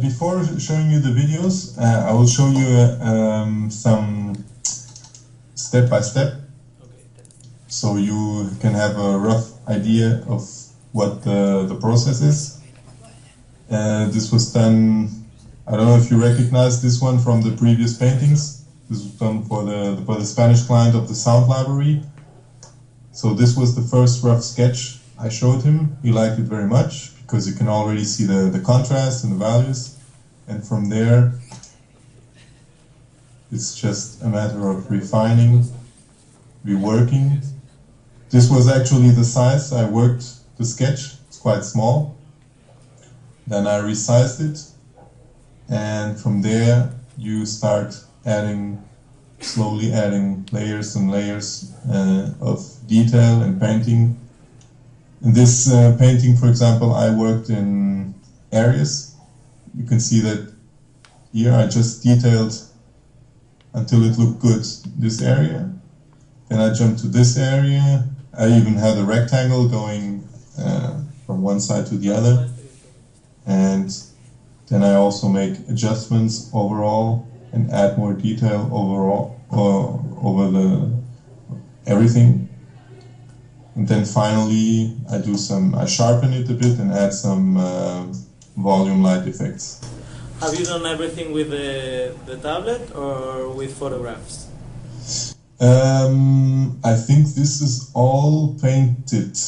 Before showing you the videos, I will show you some step by step, so you can have a rough idea of what the process is. This was done, I don't know if you recognize this one from the previous paintings. This was done for the Spanish client of the sound library. So this was the first rough sketch I showed him. He liked it very much because you can already see the contrast and the values. And from there, it's just a matter of refining, reworking. This was actually the size I worked the sketch. It's quite small. Then I resized it. And from there, you start slowly adding layers and layers of detail and painting. In this painting, for example, I worked in areas. You can see that here I just detailed until it looked good, this area. Then I jumped to this area. I even had a rectangle going from one side to the other. And then I also make adjustments overall and add more detail overall over everything. And then finally I sharpen it a bit and add some volume light effects. Have you done everything with the tablet or with photographs? I think this is all painted.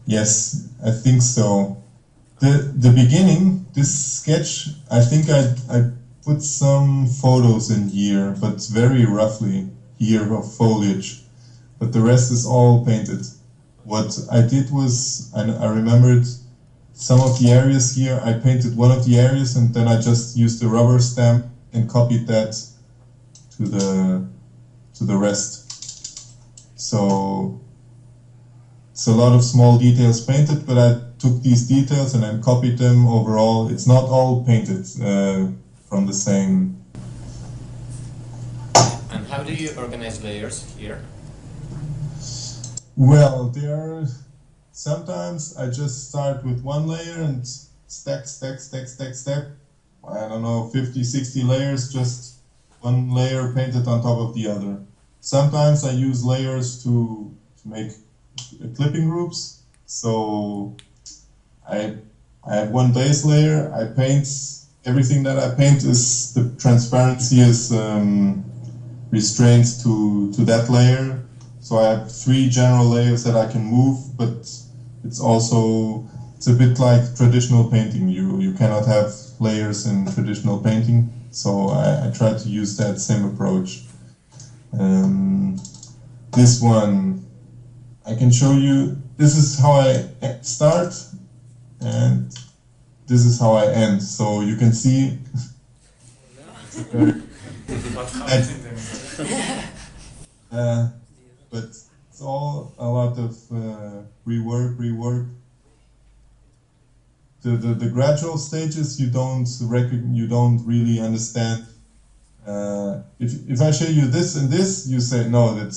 Yes, I think so. The beginning, this sketch, I think I put some photos in here, but very roughly here of foliage. But the rest is all painted. What I did was, I remembered some of the areas here, I painted one of the areas and then I just used the rubber stamp and copied that to the rest. So it's a lot of small details painted, but I took these details and then copied them overall. It's not all painted from the same. And how do you organize layers here? Well, sometimes I just start with one layer and stack. I don't know, 50, 60 layers, just one layer painted on top of the other. Sometimes I use layers to make clipping groups. So I have one base layer, I paint, everything that I paint is, the transparency is restrained to that layer. So I have 3 general layers that I can move, but it's a bit like traditional painting. You cannot have layers in traditional painting, so I try to use that same approach. This one, I can show you, this is how I start, and this is how I end. So you can see, but it's all a lot of rework. The gradual stages you don't really understand. If I show you this and this, you say no, that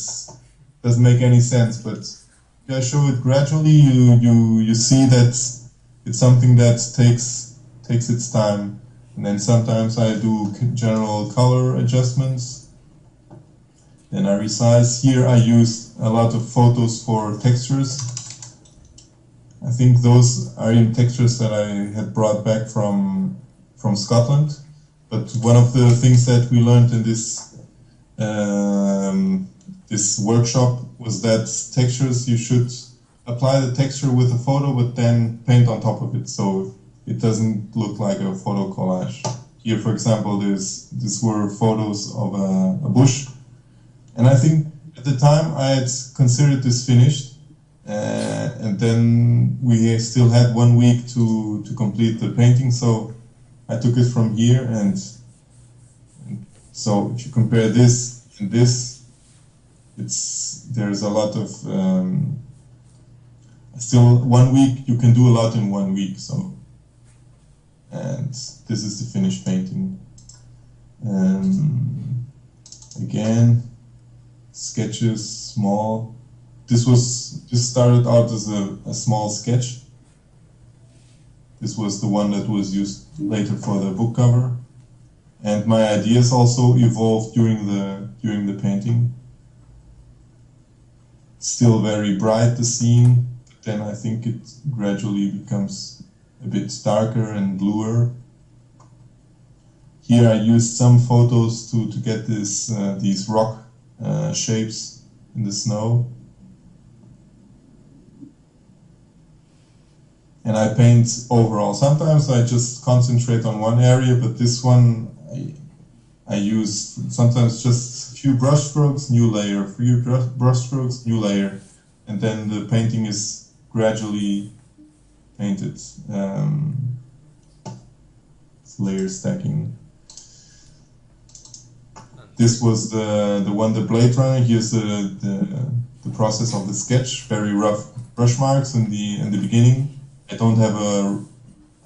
doesn't make any sense. But if I show it gradually, you see that it's something that takes its time. And then sometimes I do general color adjustments. Then I resize. Here I use a lot of photos for textures. I think those are in textures that I had brought back from Scotland. But one of the things that we learned in this this workshop was that textures, you should apply the texture with a photo, but then paint on top of it, so it doesn't look like a photo collage. Here, for example, these were photos of a bush, and I think at the time I had considered this finished. And then we still had 1 week to complete the painting, so I took it from here, and so if you compare this and this, there's a lot of still 1 week. You can do a lot in 1 week. So, and this is the finished painting. Again, sketches, small. This started out as a small sketch. This was the one that was used later for the book cover, and my ideas also evolved during the painting. Still very bright, the scene, but then I think it gradually becomes a bit darker and bluer. Here I used some photos to get these rock shapes in the snow. And I paint overall. Sometimes I just concentrate on one area, but this one I use sometimes just a few brush strokes, new layer, few brush strokes, new layer, and then the painting is gradually painted. It's layer stacking. This was the one, the Blade Runner. Here's the process of the sketch. Very rough brush marks in the beginning. I don't have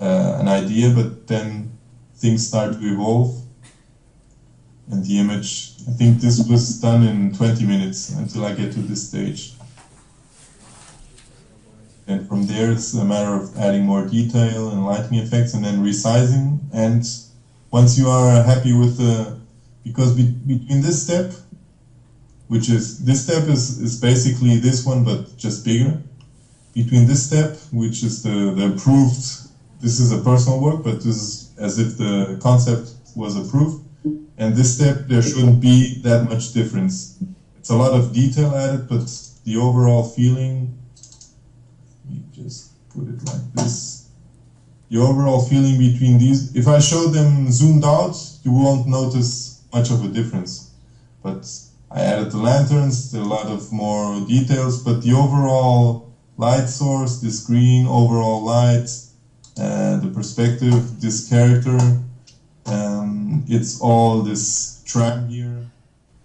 an idea, but then things start to evolve. And the image, I think this was done in 20 minutes until I get to this stage. And from there it's a matter of adding more detail and lighting effects and then resizing. And once you are happy with because between this step, this step is basically this one but just bigger. Between this step, which is the approved, this is a personal work, but this is as if the concept was approved. And this step, there shouldn't be that much difference. It's a lot of detail added, but the overall feeling, let me just put it like this. The overall feeling between these, if I show them zoomed out, you won't notice much of a difference. But I added the lanterns, a lot of more details, but the overall light source, this green overall light, the perspective, this character, it's all this tram here,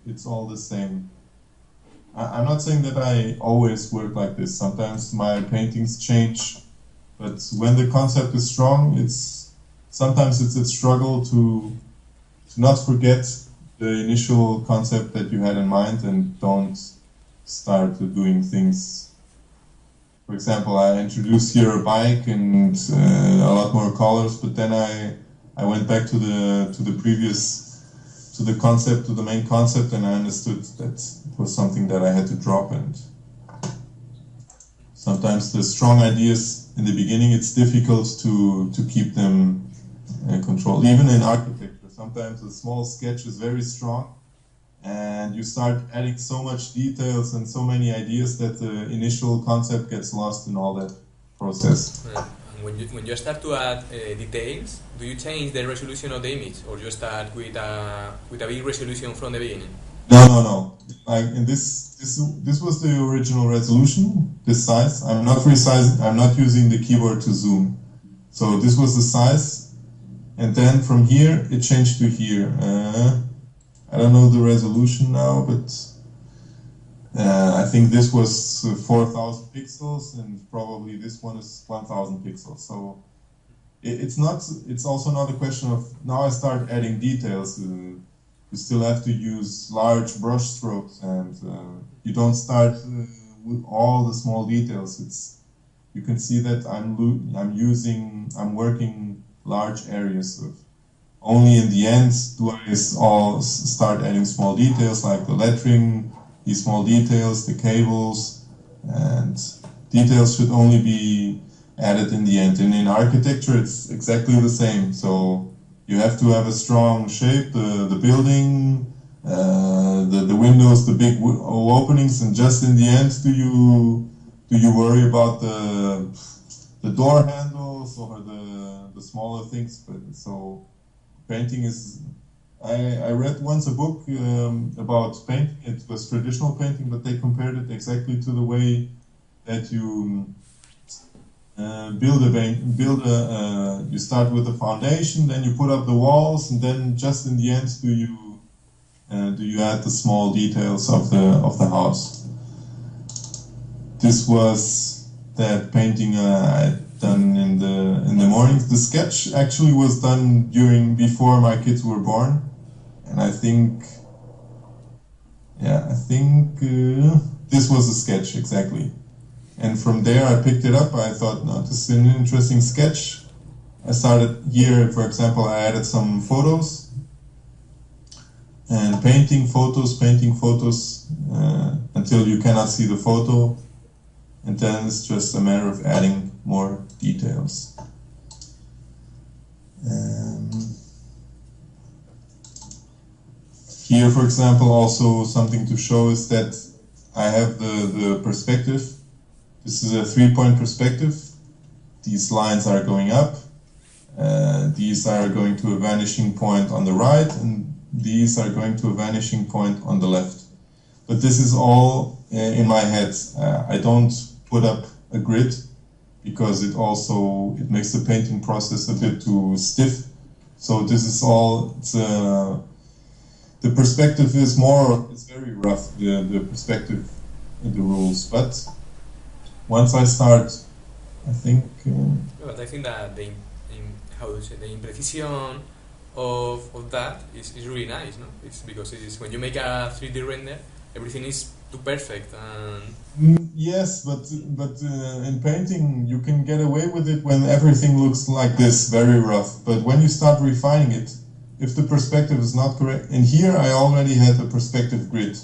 it's all the same. I'm not saying that I always work like this. Sometimes my paintings change, but when the concept is strong, sometimes it's a struggle to not forget the initial concept that you had in mind and don't start doing things. For example, I introduced here a bike and a lot more colors, but then I went back to the concept, to the main concept, and I understood that it was something that I had to drop. And sometimes the strong ideas in the beginning, it's difficult to keep them controlled. Even in architecture, sometimes a small sketch is very strong, and you start adding so much details and so many ideas that the initial concept gets lost in all that process. When you start to add details, do you change the resolution of the image, or you start with a big resolution from the beginning? No. Like in this was the original resolution, this size. I'm not resizing. I'm not using the keyboard to zoom. So this was the size, and then from here it changed to here. I don't know the resolution now, but I think this was 4,000 pixels, and probably this one is 1,000 pixels. So it's also not a question of now I start adding details. You still have to use large brush strokes, and you don't start with all the small details. You can see that I'm working large areas of. Only in the end do I all start adding small details like the lettering, these small details, the cables, and details should only be added in the end. And in architecture, it's exactly the same. So you have to have a strong shape, the building, the windows, the big openings, and just in the end, do you worry about the door handles or the smaller things? So painting is. I read once a book about painting. It was traditional painting, but they compared it exactly to the way that you you start with the foundation, then you put up the walls, and then just in the end do you add the small details of the house. This was that painting I'd done in the mornings. The sketch actually was done before my kids were born. And I think this was a sketch, exactly. And from there I picked it up. I thought, no, this is an interesting sketch. I started here, for example, I added some photos and painting photos until you cannot see the photo. And then it's just a matter of adding more details. Here, for example, also something to show is that I have the perspective. This is a 3-point perspective. These lines are going up. These are going to a vanishing point on the right, and these are going to a vanishing point on the left. But this is all in my head. I don't put up a grid because it makes the painting process a bit too stiff. So this is all, the perspective is it's very rough, the perspective in the rules. But once I start, I think... But I think that the imprecision of that is really nice, no? It's because when you make a 3D render, everything is too perfect. Yes, but in painting you can get away with it when everything looks like this, very rough. But when you start refining it, if the perspective is not correct, and here I already had a perspective grid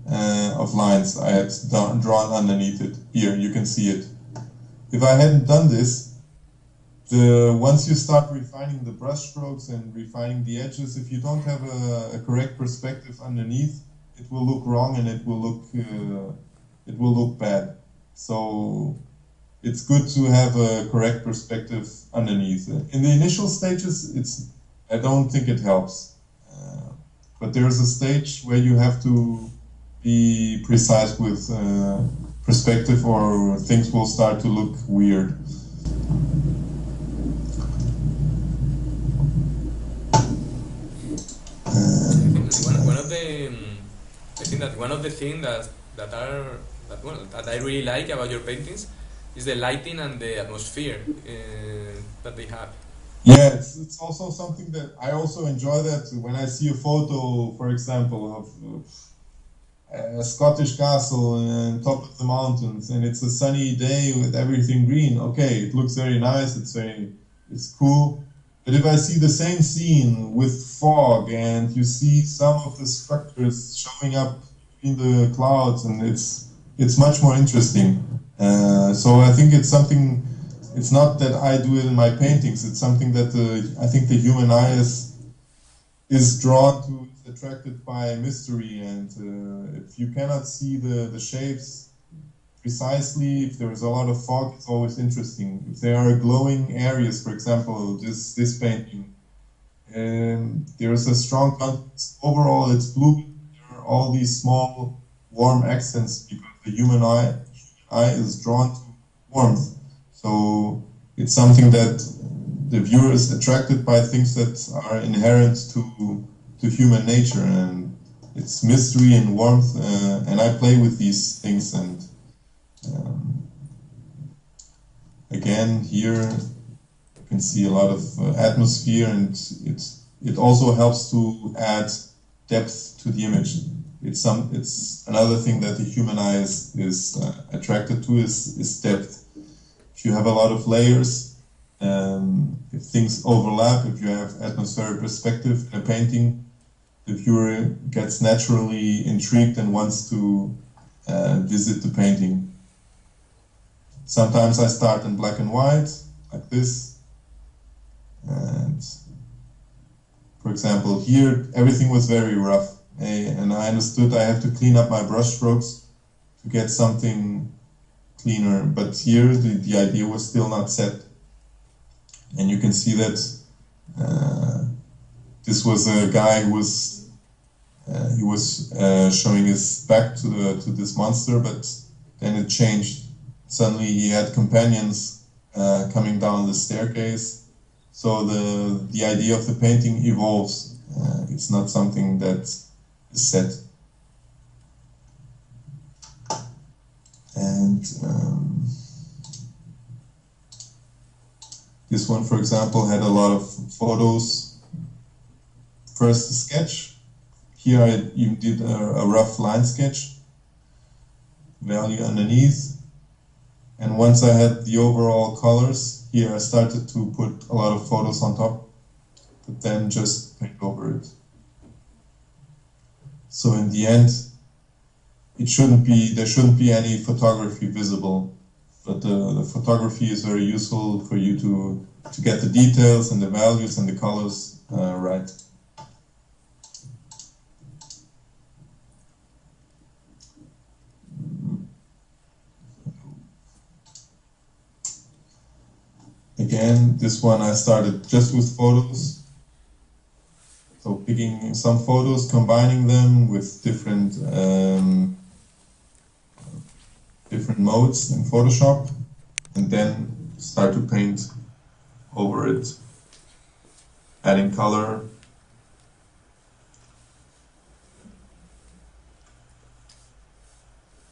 of lines I had drawn underneath it. Here you can see it. If I hadn't done this, once you start refining the brush strokes and refining the edges, if you don't have a correct perspective underneath, it will look wrong and it will look bad. So it's good to have a correct perspective underneath. In the initial stages, I don't think it helps. But there's a stage where you have to be precise with perspective, or things will start to look weird. I think that one of the things that I really like about your paintings is the lighting and the atmosphere that they have. Yeah, it's also something that I also enjoy, that when I see a photo, for example, of a Scottish castle on top of the mountains, and it's a sunny day with everything green. Okay, it looks very nice. It's cool. But if I see the same scene with fog and you see some of the structures showing up in the clouds, and it's much more interesting. So I think it's something. It's not that I do it in my paintings. It's something that I think the human eye is drawn to, is attracted by mystery. And if you cannot see the shapes precisely, if there is a lot of fog, it's always interesting. If there are glowing areas, for example, this painting, there is a strong contrast. Overall, it's blue. There are all these small warm accents because the human eye is drawn to warmth. So it's something that the viewer is attracted by, things that are inherent to human nature, and it's mystery and warmth, and I play with these things. And again, here you can see a lot of atmosphere, and it also helps to add depth to the image. It's another thing that the human eye is attracted to is depth. If you have a lot of layers, if things overlap, if you have atmospheric perspective in a painting, the viewer gets naturally intrigued and wants to visit the painting. Sometimes I start in black and white, like this. And for example, here everything was very rough, and I understood I have to clean up my brush strokes to get something cleaner. But here the idea was still not set, and you can see that this was a guy who was showing his back to this monster, but then it changed. Suddenly he had companions coming down the staircase. So the idea of the painting evolves. It's not something that is set. And this one, for example, had a lot of photos. First a sketch. Here I even did a rough line sketch. value underneath. And once I had the overall colors, here I started to put a lot of photos on top, but then just paint over it. So in the end, there shouldn't be any photography visible, but the photography is very useful for you to get the details and the values and the colors right. Again, this one I started just with photos. So picking some photos, combining them with different modes in Photoshop, and then start to paint over it, adding color.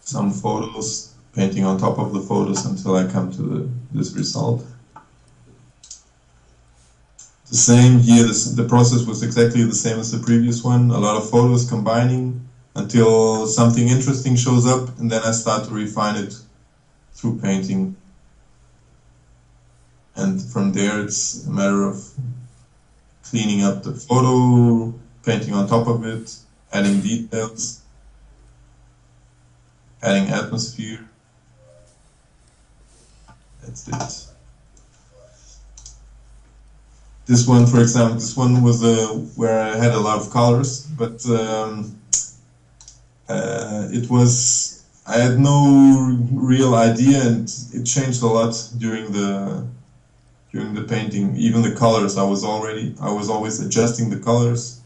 Some photos, painting on top of the photos until I come to this result. The same here, the process was exactly the same as the previous one. A lot of photos combining until something interesting shows up, and then I start to refine it through painting. And from there it's a matter of cleaning up the photo, painting on top of it, adding details, adding atmosphere. That's it. This one, for example, this one was where I had a lot of colors, but I had no real idea, and it changed a lot during the painting. Even the colors, I was always adjusting the colors.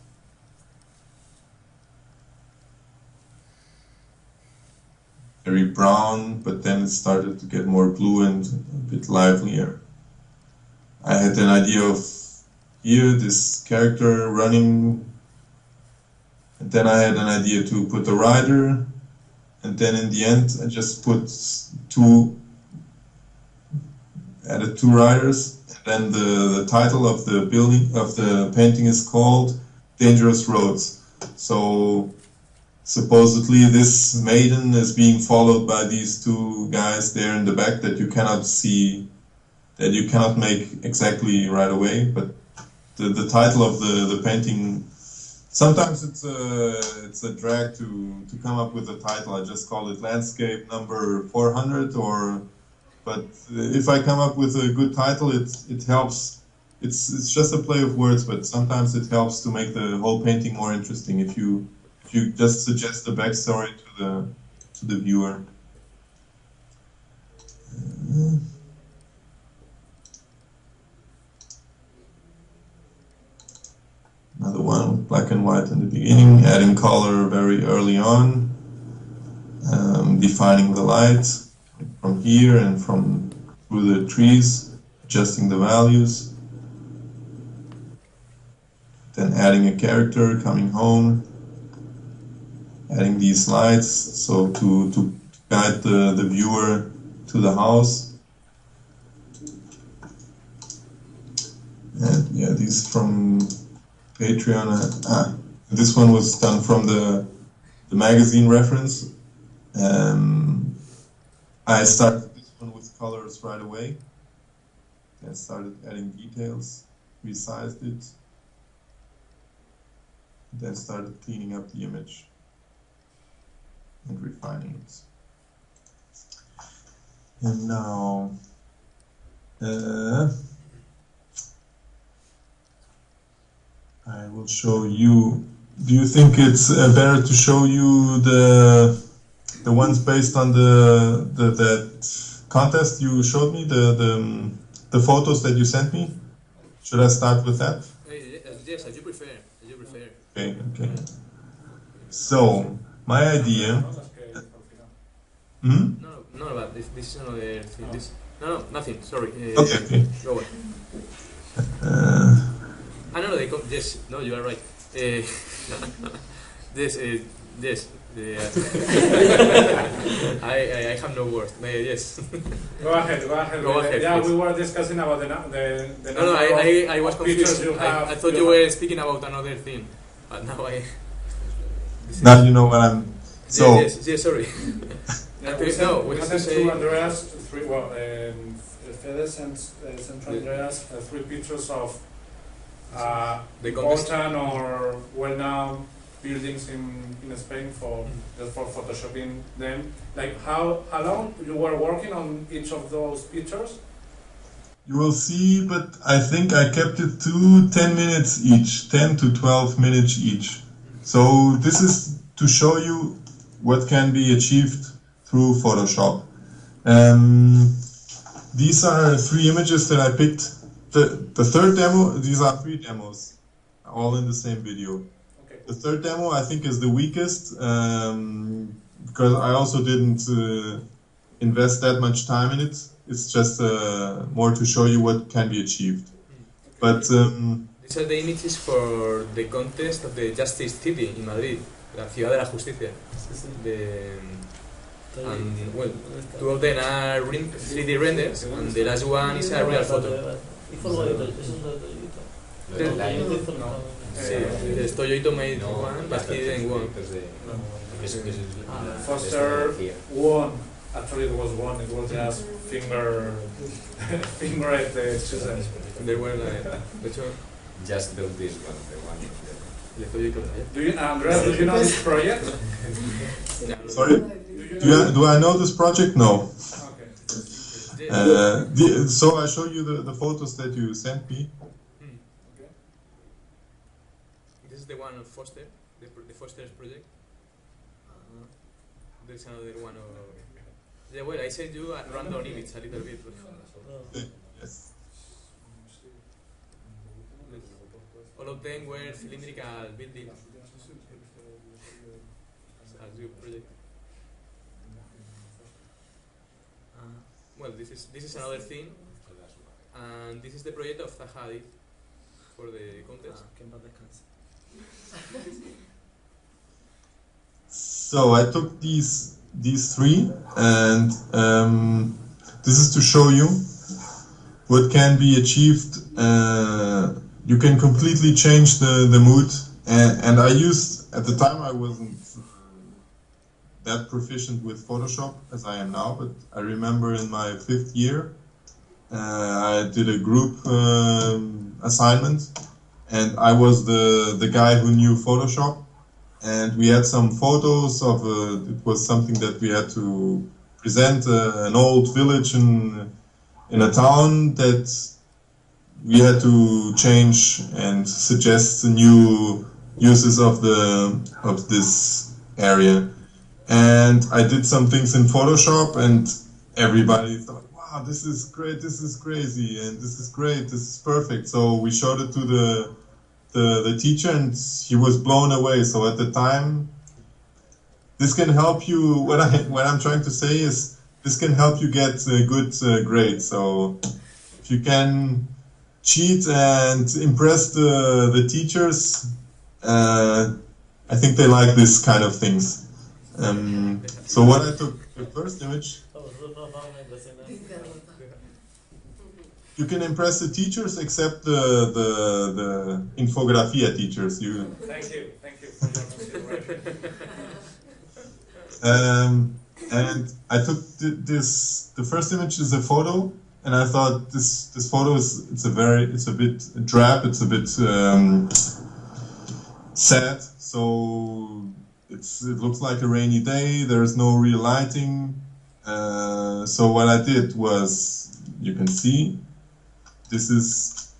Very brown, but then it started to get more blue and a bit livelier. I had an idea of here, this character running, and then I had an idea to put a rider, and then in the end I just added two riders, and then the title of the painting is called Dangerous Roads. So supposedly this maiden is being followed by these two guys there in the back that you cannot see, that you cannot make exactly right away, but the title of the painting, sometimes it's a drag to come up with a title. I just call it Landscape Number 400, but if I come up with a good title, it helps. It's just a play of words, but sometimes it helps to make the whole painting more interesting if you just suggest the backstory to the viewer. Another one with black and white in the beginning, adding color very early on, defining the light from here and from through the trees, adjusting the values, then adding a character coming home, adding these lights, so to guide the viewer to the house. And yeah, these from Patreon. This one was done from the magazine reference. I started this one with colors right away. I started adding details, resized it, then started cleaning up the image and refining it. And now I will show you. Do you think it's better to show you the ones based on that contest you showed me, the photos that you sent me? Should I start with that? Yes, as you prefer. Okay. So my idea. No, but this is another thing. No, nothing. Sorry. Okay. Go on. Yes, no, you are right. Yes. I have no words. Yes. Go ahead. Yeah, please. We were discussing about the No, I was confused. I thought you were speaking about another thing, but now Now you know what I'm. So yes, sorry. we have to say to Andreas Fede sent to Andreas 3 pictures of the contest. important or well-known buildings in Spain for photoshopping them. Like how long you were working on each of those pictures? You will see, but I think I kept it to 10 minutes each, 10 to 12 minutes each. So this is to show you what can be achieved through Photoshop. These are 3 images that I picked. The third demo, these are 3 demos, all in the same video. Okay. The third demo I think is the weakest, because I also didn't invest that much time in it. It's just more to show you what can be achieved. But these are the images for the contest of the Justice City in Madrid, la Ciudad de la Justicia. And well, 2 of them are 3D renders, and the last one is a real photo. The Toyoito made one, but he didn't won. Foster won. Actually, it was one. It was just finger at the chisel. They were like, Just do this one, the one. Do you, Andreas? Do you know this project? sorry, do I know this project? No. Okay. So I show you the photos that you sent me. Okay. This is the one of Foster, the Foster's project. There's another one of. Yeah, well, I sent you a random image a little bit. Yes. All of them were cylindrical buildings. As your project. Well, this is another thing, and this is the project of Zaha Hadid for the contest. So I took these 3, and this is to show you what can be achieved. You can completely change the mood, and I used, at the time I wasn't that proficient with Photoshop as I am now, but I remember in my 5th year I did a group assignment, and I was the guy who knew Photoshop, and we had some photos of it was something that we had to present an old village in a town that we had to change and suggest new uses of this area. And I did some things in Photoshop, and everybody thought, wow, this is great, this is crazy, and this is great, this is perfect. So we showed it to the teacher, and he was blown away. So at the time, this can help you, what I'm trying to say is, this can help you get a good grade. So if you can cheat and impress the teachers, I think they like this kind of things. So what I took, the first image, you can impress the teachers except the infografia teachers. Thank you for your consideration. And I took the first image is a photo, and I thought this photo it's a bit drab, it's a bit sad. So it looks like a rainy day. There is no real lighting. So what I did was, you can see, this is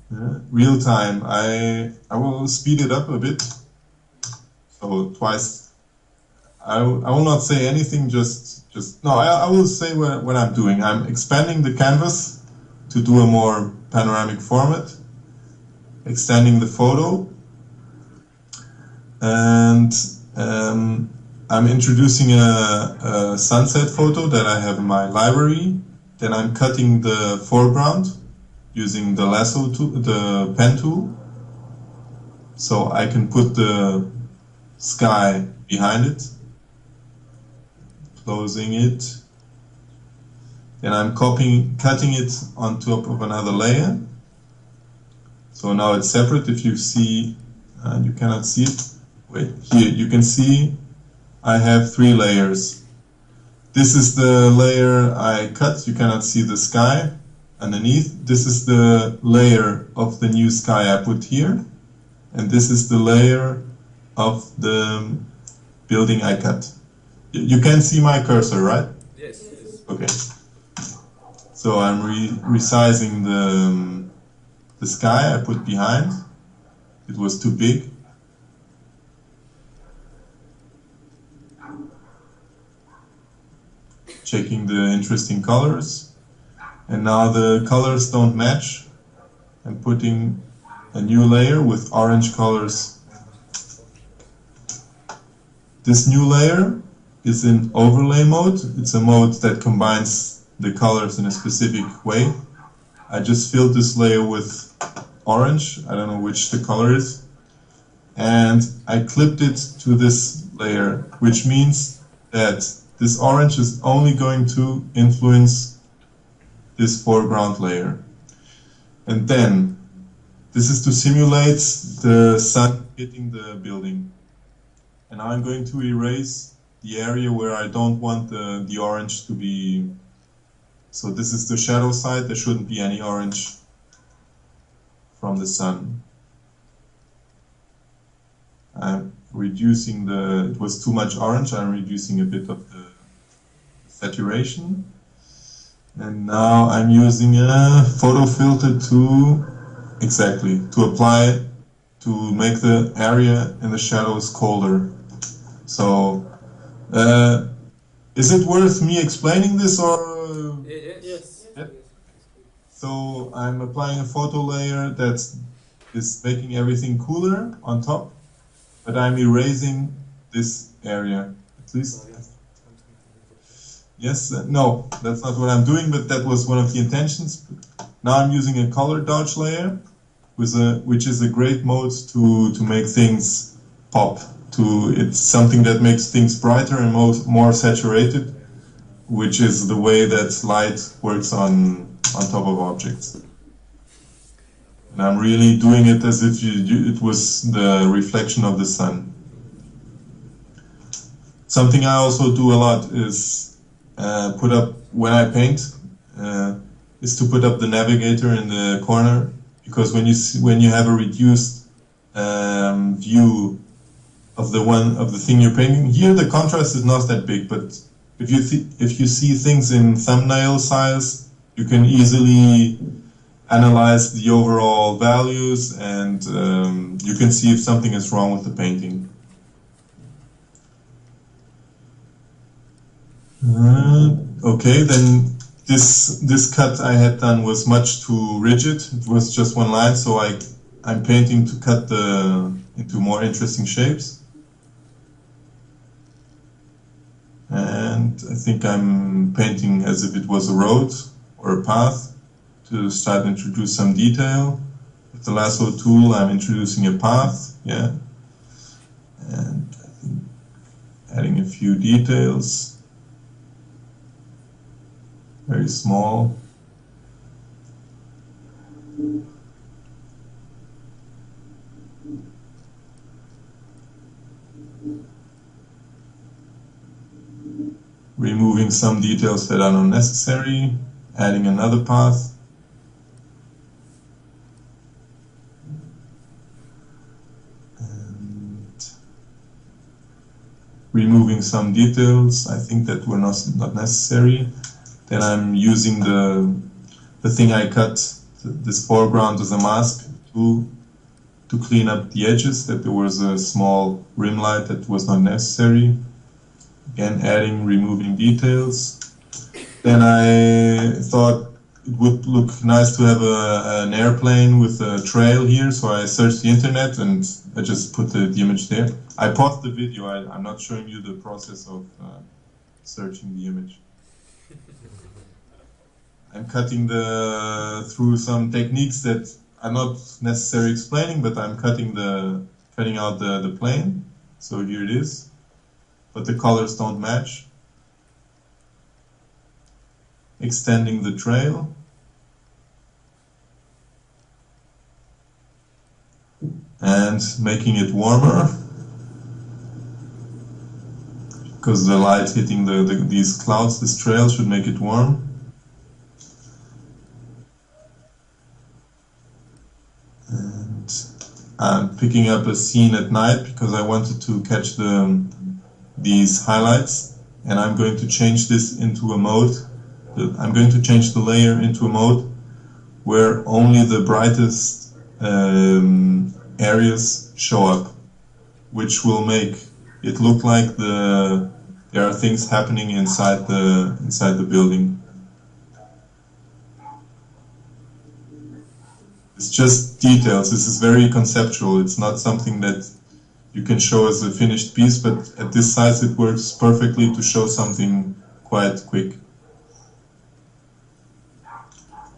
real time. I will speed it up a bit. So twice. I will not say anything. I will say what I'm doing. I'm expanding the canvas to do a more panoramic format, extending the photo, and I'm introducing a sunset photo that I have in my library. Then I'm cutting the foreground using the lasso tool, the pen tool, so I can put the sky behind it. Closing it. Then I'm cutting it on top of another layer. So now it's separate. If you see, you cannot see it. Wait, here you can see I have 3 layers. This is the layer I cut. You cannot see the sky underneath. This is the layer of the new sky I put here. And this is the layer of the building I cut. You can see my cursor, right? Yes. Okay. So I'm resizing the sky I put behind. It was too big. Checking the interesting colors. And now the colors don't match. I'm putting a new layer with orange colors. This new layer is in overlay mode. It's a mode that combines the colors in a specific way. I just filled this layer with orange. I don't know which the color is. And I clipped it to this layer, which means that this orange is only going to influence this foreground layer. And then, this is to simulate the sun hitting the building. And now I'm going to erase the area where I don't want the orange to be. So this is the shadow side. There shouldn't be any orange from the sun. I'm reducing it was too much orange. I'm reducing a bit of the saturation. And now I'm using a photo filter to apply, to make the area in the shadows colder. So, is it worth me explaining this or? Yes. Yep. So I'm applying a photo layer that is making everything cooler on top, but I'm erasing this area, at least. Yes, no, that's not what I'm doing, but that was one of the intentions. Now I'm using a color dodge layer, which is a great mode to make things pop. It's something that makes things brighter and more saturated, which is the way that light works on top of objects. And I'm really doing it as if it was the reflection of the sun. Something I also do a lot is put up, when I paint, is to put up the navigator in the corner, because when you have a reduced view of the thing you're painting, here the contrast is not that big, but if you see things in thumbnail size, you can easily analyze the overall values, and you can see if something is wrong with the painting. Okay, then this cut I had done was much too rigid. It was just one line, so I'm painting to cut into more interesting shapes. And I think I'm painting as if it was a road or a path to start to introduce some detail. With the lasso tool, I'm introducing a path, yeah. And I think adding a few details. Very small. Removing some details that are not necessary, adding another path. And removing some details, I think that were not necessary. Then I'm using the thing I cut, this foreground as a mask to clean up the edges, that there was a small rim light that was not necessary. Again, adding, removing details. Then I thought it would look nice to have an airplane with a trail here, so I searched the internet and I just put the image there. I paused the video, I'm not showing you the process of searching the image. I'm cutting through some techniques that are not necessarily explaining, but I'm cutting out the plane. So here it is, but the colors don't match. Extending the trail. And making it warmer. because the light hitting these clouds, this trail, should make it warm. And I'm picking up a scene at night because I wanted to catch these highlights, and I'm going to change this into a mode. I'm going to change the layer into a mode where only the brightest areas show up, which will make it look like there are things happening inside the building. It's just details. This is very conceptual. It's not something that you can show as a finished piece, but at this size it works perfectly to show something quite quick.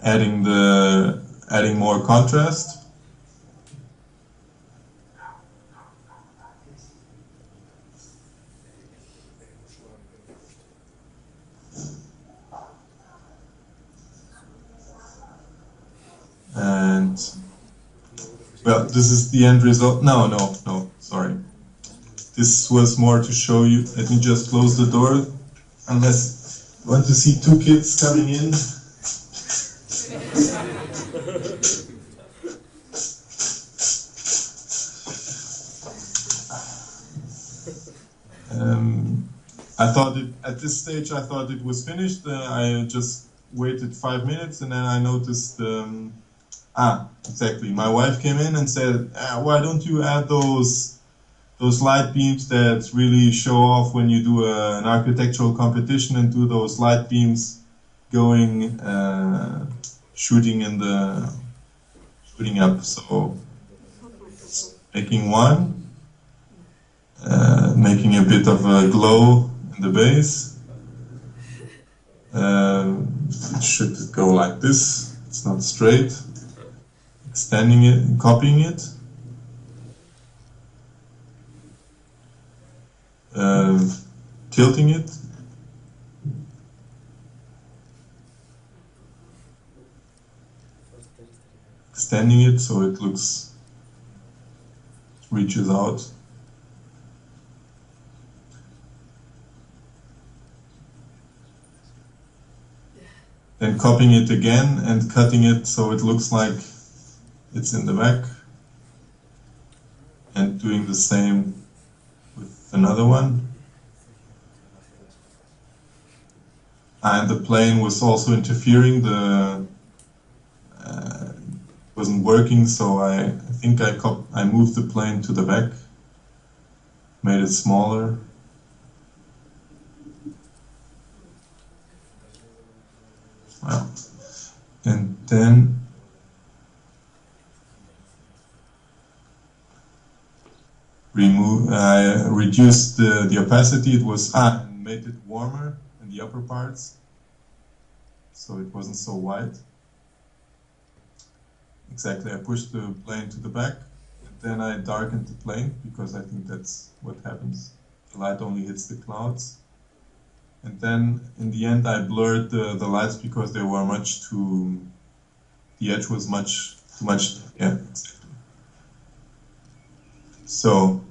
Adding more contrast. And well, this is the end result. No, sorry. This was more to show you. Let me just close the door, unless you want to see two kids coming in. I thought at this stage I thought it was finished. I just waited 5 minutes, and then I noticed. Exactly. My wife came in and said, "Why don't you add those light beams that really show off when you do an architectural competition, and do those light beams going shooting up?" So making one, making a bit of a glow in the base. It should go like this. It's not straight. Extending it and copying it. Tilting it. Extending it so it reaches out. Then copying it again and cutting it so it looks like it's in the back, and doing the same with another one. And the plane was also interfering, wasn't working, so I think I moved the plane to the back, made it smaller. Well, and then I reduced the opacity. It was and made it warmer in the upper parts, so it wasn't so white. Exactly, I pushed the plane to the back, and then I darkened the plane because I think that's what happens. The light only hits the clouds, and then in the end I blurred the lights because they were the edge was too much. Yeah, exactly. So.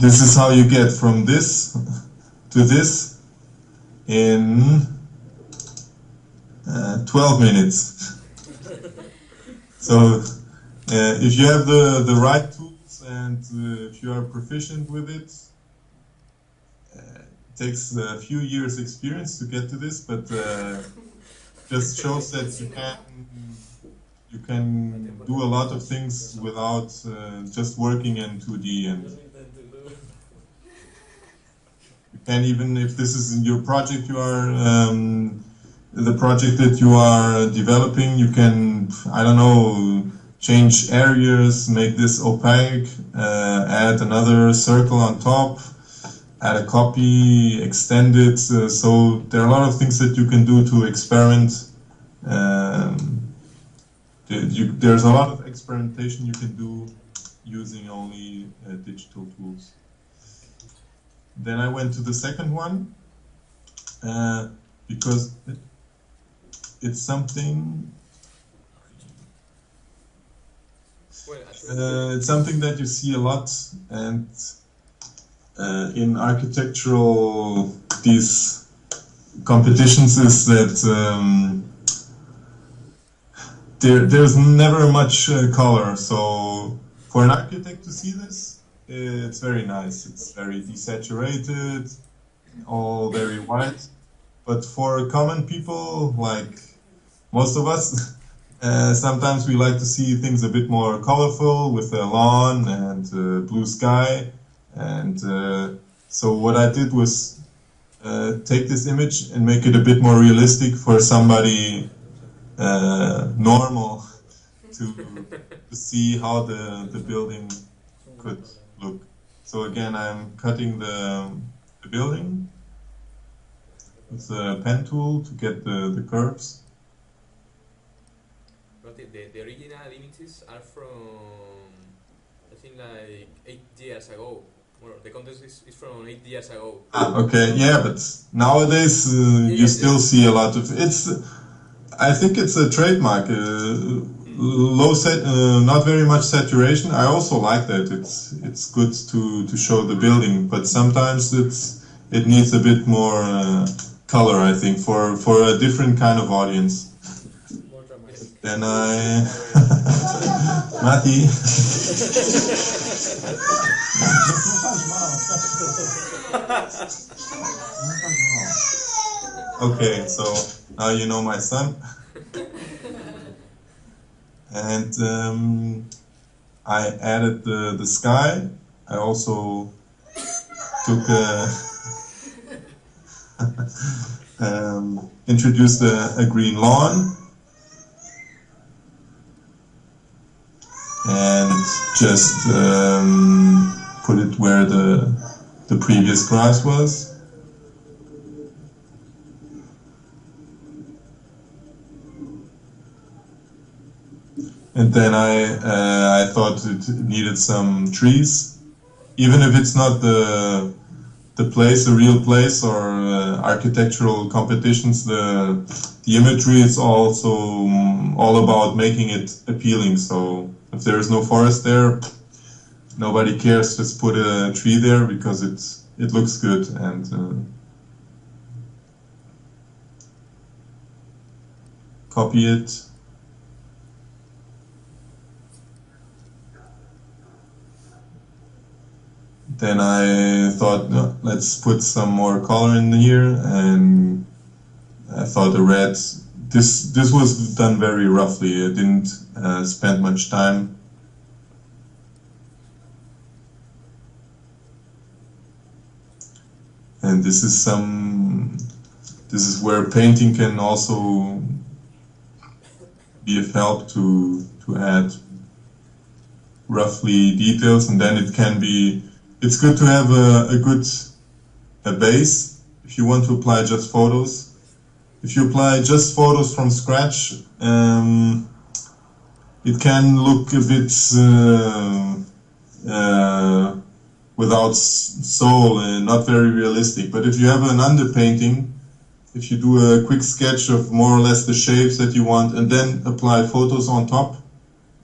This is how you get from this to this in 12 minutes. So if you have the right tools and if you are proficient with it, it takes a few years experience to get to this, but just shows that you can do a lot of things without just working in 2D, and you can, even if this is in your project, the project that you are developing, you can, I don't know, change areas, make this opaque, add another circle on top, add a copy, extend it. So there are a lot of things that you can do to experiment. There's a lot of experimentation you can do using only digital tools. Then I went to the second one because it's something. It's something that you see a lot, and in architectural these competitions is that there's never much color. So for an architect to see this, it's very nice. It's very desaturated, all very white. But for common people, like most of us, sometimes we like to see things a bit more colorful with a lawn and blue sky. And so what I did was take this image and make it a bit more realistic for somebody normal to see how the building could look. So again, I'm cutting the building with a pen tool to get the curves. But the original images are from, I think, like 8 years ago. Well, the contest is from 8 years ago. Okay, yeah, but nowadays you still see a lot of it's. I think it's a trademark. Not very much saturation. I also like that. It's good to show the building, but sometimes it needs a bit more color. I think for a different kind of audience. Then I, Mati. Okay, so now you know my son. And I added the sky. I also took introduced a green lawn and just put it where the previous grass was. And then I thought it needed some trees, even if it's not the place, a real place, or architectural competitions. The imagery is also all about making it appealing. So if there is no forest there, nobody cares. Just put a tree there because it looks good and copy it. Then I thought, no, let's put some more color in here, and I thought the red. This was done very roughly. I didn't spend much time. And this is where painting can also be of help to add roughly details, and then it can be. It's good to have a base if you want to apply just photos. If you apply just photos from scratch, it can look a bit without soul and not very realistic. But if you have an underpainting, if you do a quick sketch of more or less the shapes that you want and then apply photos on top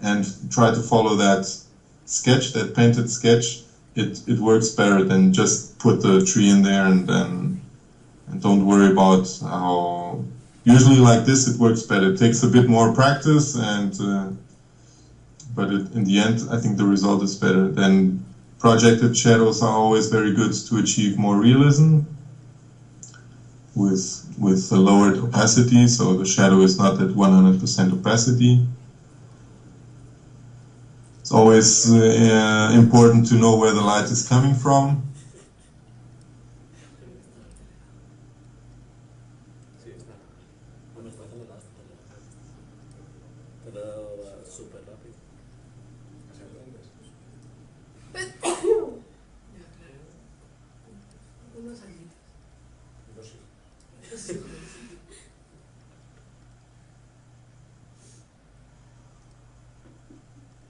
and try to follow that sketch, that painted sketch, it works better than just put the tree in there and don't worry about how. Usually like this it works better. It takes a bit more practice but in the end I think the result is better. Then projected shadows are always very good to achieve more realism with a lowered opacity, so the shadow is not at 100% opacity. It's always important to know where the light is coming from.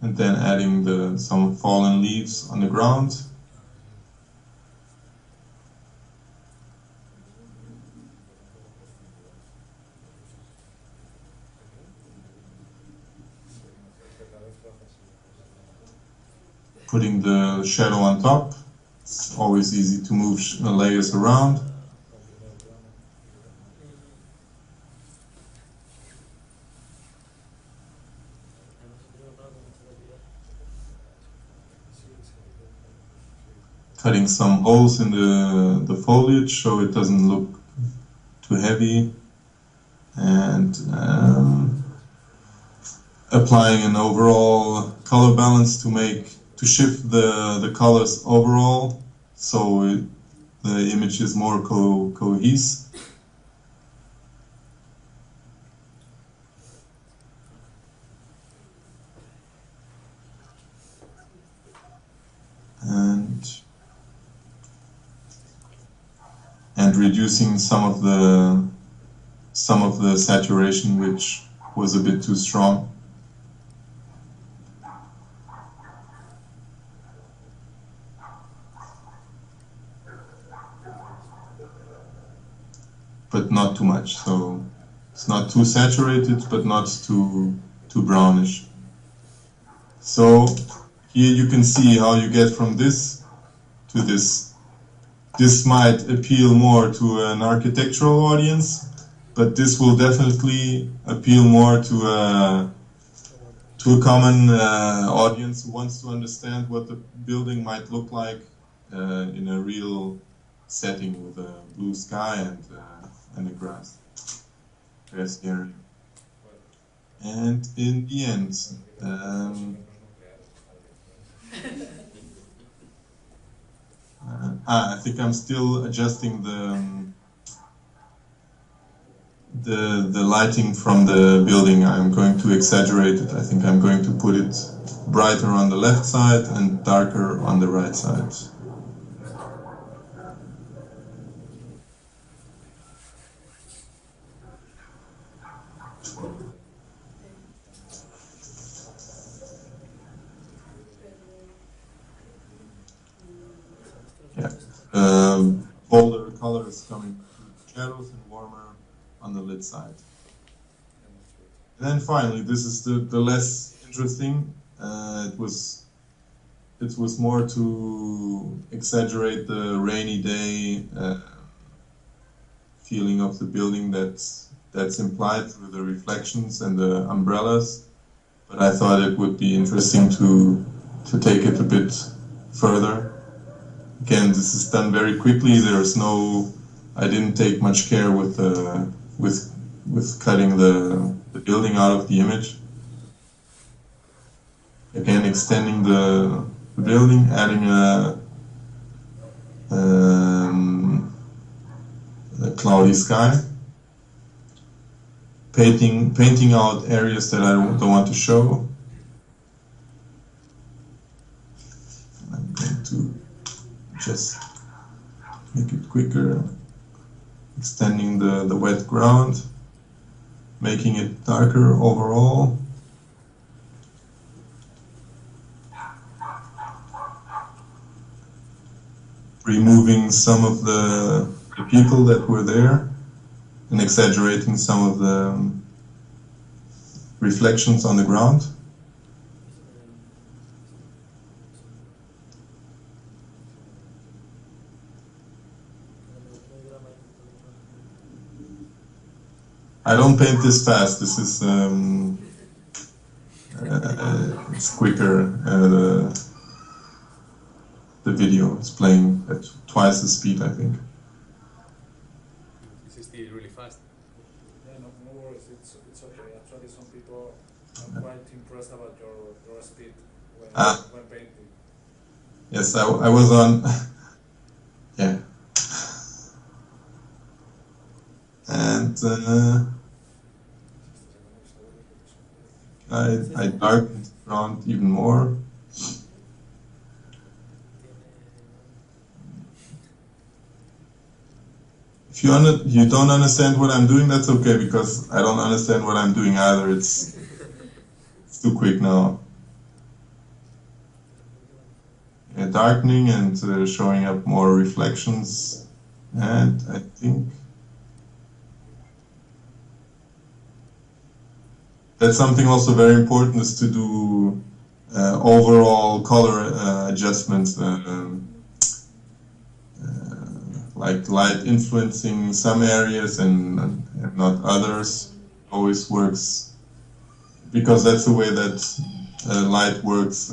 And then adding some fallen leaves on the ground. Putting the shadow on top. It's always easy to move layers around. Cutting some holes in the foliage so it doesn't look too heavy, and applying an overall color balance to shift the colors overall so the image is more cohesive. And reducing some of the saturation, which was a bit too strong. But not too much, so it's not too saturated, but not too brownish. So here you can see how you get from this to this. This might appeal more to an architectural audience, but this will definitely appeal more to a common audience who wants to understand what the building might look like in a real setting with a blue sky and a grass area. And in the end, I think I'm still adjusting the lighting from the building. I'm going to exaggerate it. I think I'm going to put it brighter on the left side and darker on the right side. Bolder colors coming through the shadows and warmer on the lit side. And then finally, this is the less interesting. It was more to exaggerate the rainy day feeling of the building that's implied through the reflections and the umbrellas. But I thought it would be interesting to take it a bit further. Again, this is done very quickly. I didn't take much care with cutting the building out of the image. Again, extending the building, adding a cloudy sky, painting out areas that I don't want to show. I'm going to just make it quicker, extending the wet ground, making it darker overall. Removing some of the people that were there and exaggerating some of the reflections on the ground. I don't paint this fast. This is it's quicker. The video is playing at twice the speed, I think. This is still really fast. Yeah, no worries. It's okay. Actually, some people are quite impressed about your speed when painting. Yes, I was on. Yeah. And I darkened the ground even more. If you don't understand what I'm doing, that's okay, because I don't understand what I'm doing either. It's too quick now. Yeah, darkening and showing up more reflections, and I think that's something also very important, is to do overall color adjustments like light influencing some areas and not others always works, because that's the way that light works.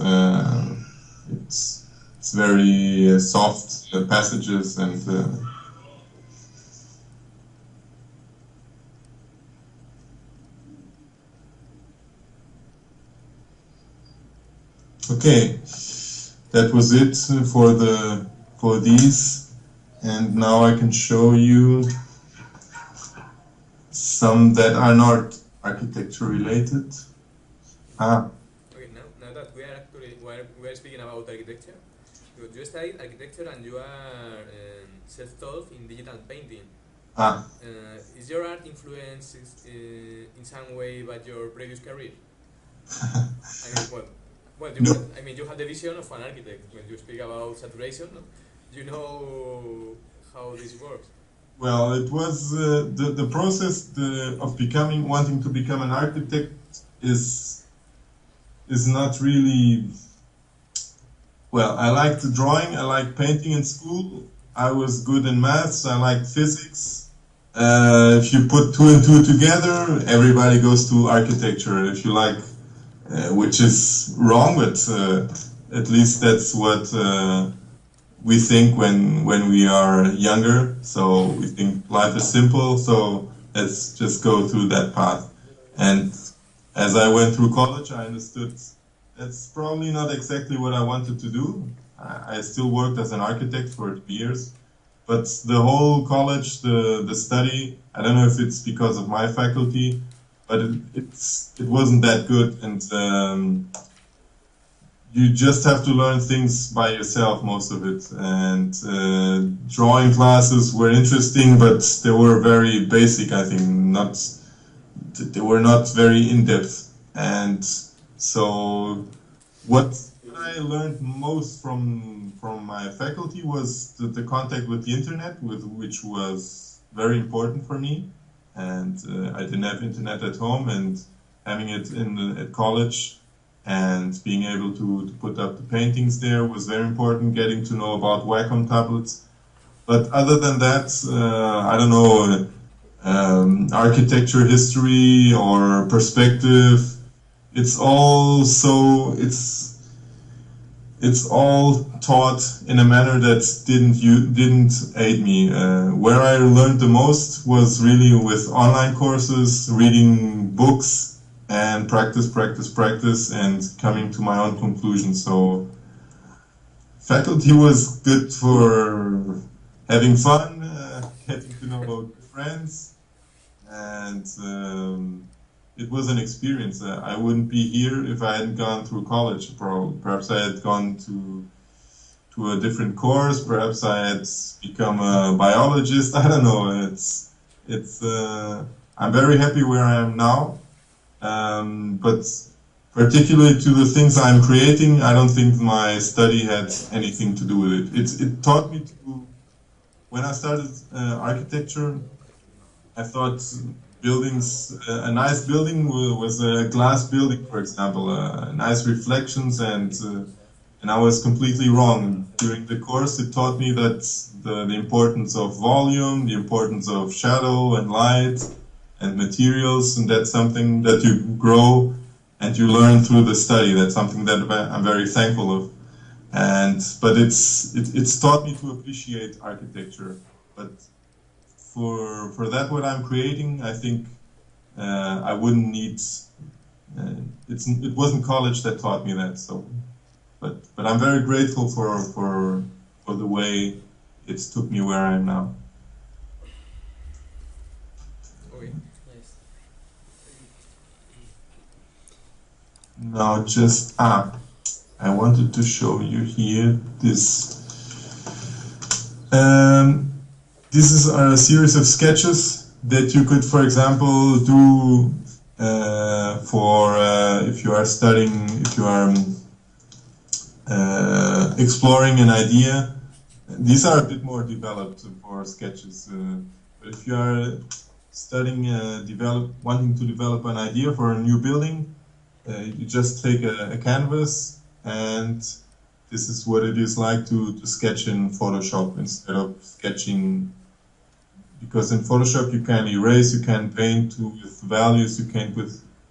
It's very soft passages and okay, that was it for these, and now I can show you some that are not architecture related. Okay, now that we are actually we are speaking about architecture, you studied architecture and you are self-taught in digital painting. Is your art influenced in some way by your previous career? No. You have the vision of an architect when you speak about saturation. No? You know how this works. Well, it was the process of wanting to become an architect is not really. Well, I liked drawing, I liked painting in school, I was good in maths, I liked physics. If you put 2 and 2 together, everybody goes to architecture. If you like, which is wrong, but at least that's what we think when we are younger. So we think life is simple, so let's just go through that path. And as I went through college, I understood that's probably not exactly what I wanted to do. I still worked as an architect for 2 years, but the whole college, the study, I don't know if it's because of my faculty, but it wasn't that good, and you just have to learn things by yourself, most of it. And drawing classes were interesting, but they were very basic, I think. They were not very in-depth. And so what I learned most from my faculty was the contact with the internet, which was very important for me. And I didn't have internet at home, and having it at college and being able to put up the paintings there was very important, getting to know about Wacom tablets. But other than that, I don't know, architecture history or perspective, it's all taught in a manner that didn't aid me. Where I learned the most was really with online courses, reading books, and practice, and coming to my own conclusions. So faculty was good for having fun, getting to know about friends, and it was an experience. I wouldn't be here if I hadn't gone through college. Perhaps I had gone to a different course. Perhaps I had become a biologist. I don't know. I'm very happy where I am now. But particularly to the things I'm creating, I don't think my study had anything to do with it. It taught me to, when I started architecture, I thought buildings, a nice building was a glass building, for example, nice reflections, and I was completely wrong. During the course, it taught me that the importance of volume, the importance of shadow and light, and materials, and that's something that you grow and you learn through the study. That's something that I'm very thankful of. But it's taught me to appreciate architecture. But for that, what I'm creating, I think I wouldn't need. It wasn't college that taught me that. So, but I'm very grateful for the way it took me where I am now. Now I wanted to show you here this. This is a series of sketches that you could, for example, do if you are studying, if you are exploring an idea. These are a bit more developed for sketches, but if you are studying, wanting to develop an idea for a new building, you just take a canvas and this is what it is like to sketch in Photoshop instead of sketching, because in Photoshop you can erase, you can paint with values, you can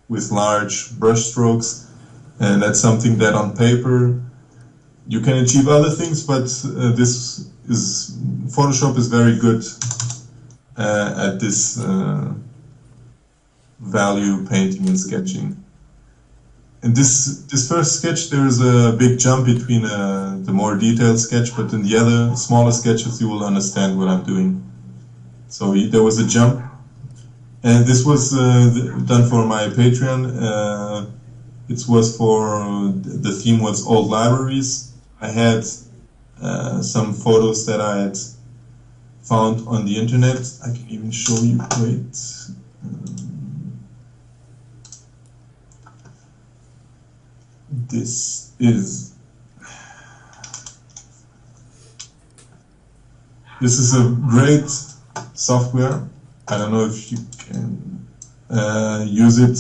with large brush strokes, and that's something that on paper you can achieve other things, but Photoshop is very good at this value painting and sketching. In this first sketch, there is a big jump between the more detailed sketch, but in the other smaller sketches you will understand what I'm doing. So there was a jump, and this was done for my Patreon. It was for, the theme was old libraries. I had some photos that I had found on the internet. I can even show you, wait. This is a great software. I don't know if you can use it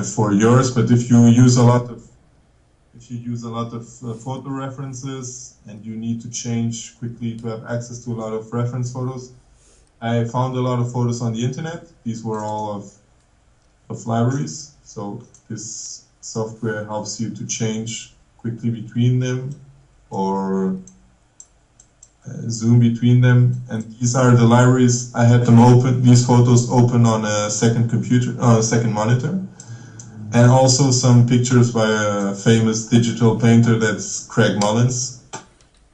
for yours, but if you use a lot of photo references and you need to change quickly to have access to a lot of reference photos, I found a lot of photos on the internet. These were all of libraries, so this software helps you to change quickly between them or zoom between them. And these are the libraries. I had them open, these photos open on a second computer, on a second monitor. And also some pictures by a famous digital painter, that's Craig Mullins.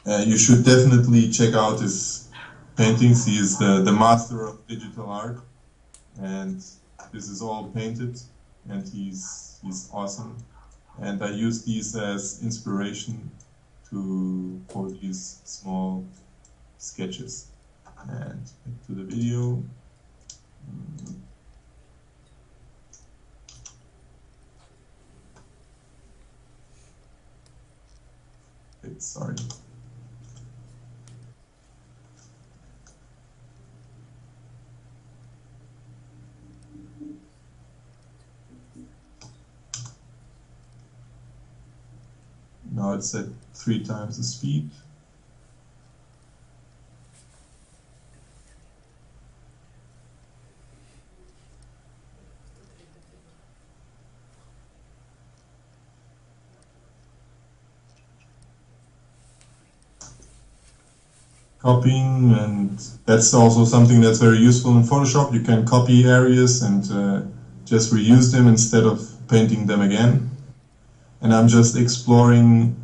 You should definitely check out his paintings. He is the master of digital art. And this is all painted, and he's awesome. And I use these as inspiration for these small sketches. And back to the video. Sorry. Now it's at 3 times the speed. Copying, and that's also something that's very useful in Photoshop. You can copy areas and just reuse them instead of painting them again. And I'm just exploring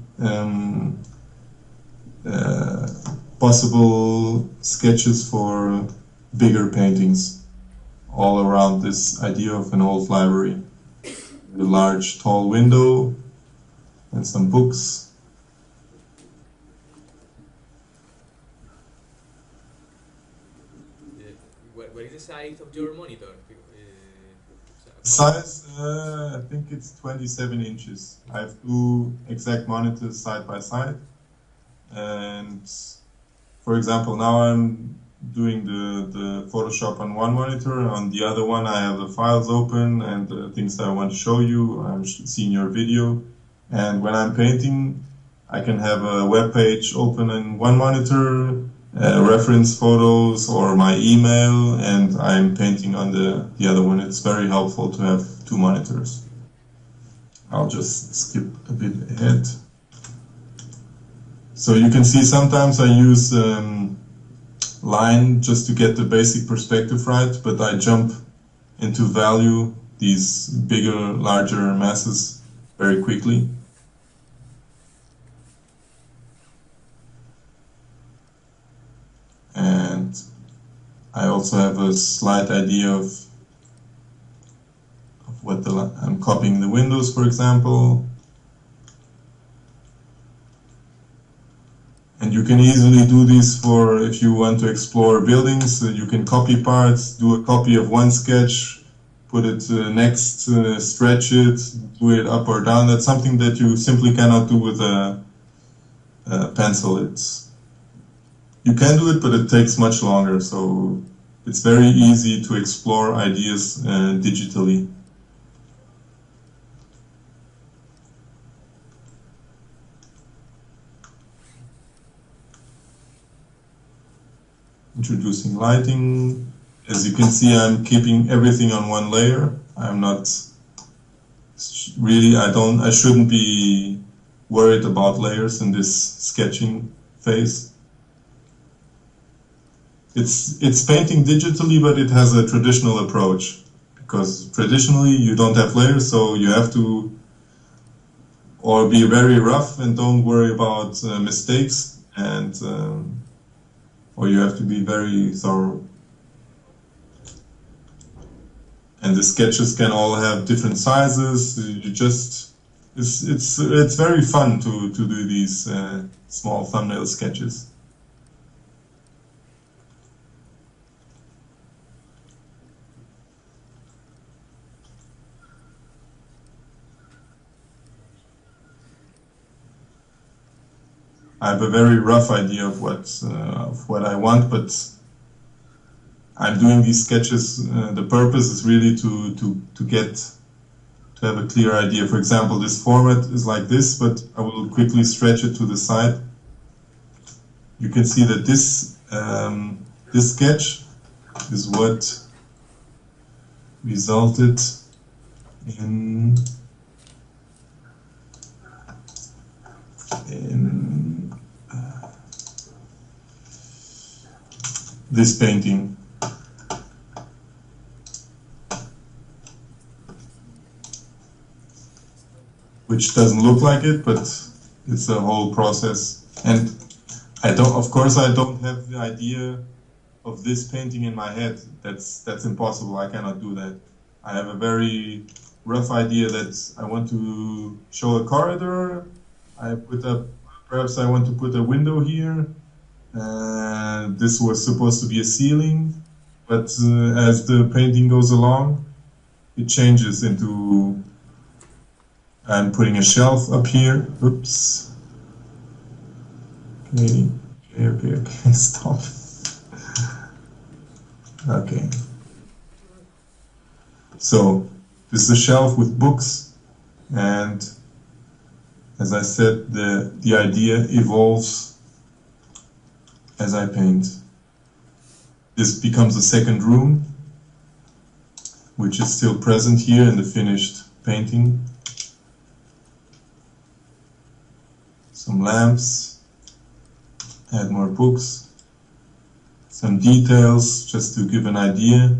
possible sketches for bigger paintings all around this idea of an old library. A large, tall window and some books. What is the size of your monitor? Size, I think it's 27 inches. I have 2 exact monitors side by side. And for example, now I'm doing the Photoshop on one monitor. On the other one, I have the files open and the things that I want to show you. I'm seeing your video. And when I'm painting, I can have a web page open in one monitor, reference photos or my email, and I'm painting on the other one. It's very helpful to have 2 monitors. I'll just skip a bit ahead. So you can see sometimes I use line just to get the basic perspective right, but I jump into value these bigger, larger masses very quickly. And I also have a slight idea of what I'm copying the windows, for example. And you can easily do this for if you want to explore buildings. You can copy parts, do a copy of one sketch, put it next, stretch it, do it up or down. That's something that you simply cannot do with a pencil. You can do it, but it takes much longer. So it's very easy to explore ideas digitally. introducing lighting. As you can see, I'm keeping everything on one layer. I'm not really, I shouldn't be worried about layers in this sketching phase. It's painting digitally, but it has a traditional approach, because traditionally you don't have layers, so you have to or be very rough and don't worry about mistakes, and or you have to be very thorough. And the sketches can all have different sizes. You just it's very fun to do these small thumbnail sketches. I have a very rough idea of what I want, but I'm doing these sketches. The purpose is really to have a clear idea. For example, this format is like this, but I will quickly stretch it to the side. You can see that this sketch is what resulted in this painting. Which doesn't look like it, but it's a whole process. And of course I don't have the idea of this painting in my head. That's impossible. I cannot do that. I have a very rough idea that I want to show a corridor. Perhaps I want to put a window here. This was supposed to be a ceiling, but as the painting goes along, it changes into, I'm putting a shelf up here. Oops. Okay, stop. Okay. So, this is a shelf with books, and as I said, the idea evolves as I paint. This becomes a second room, which is still present here in the finished painting. Some lamps, add more books, some details, just to give an idea.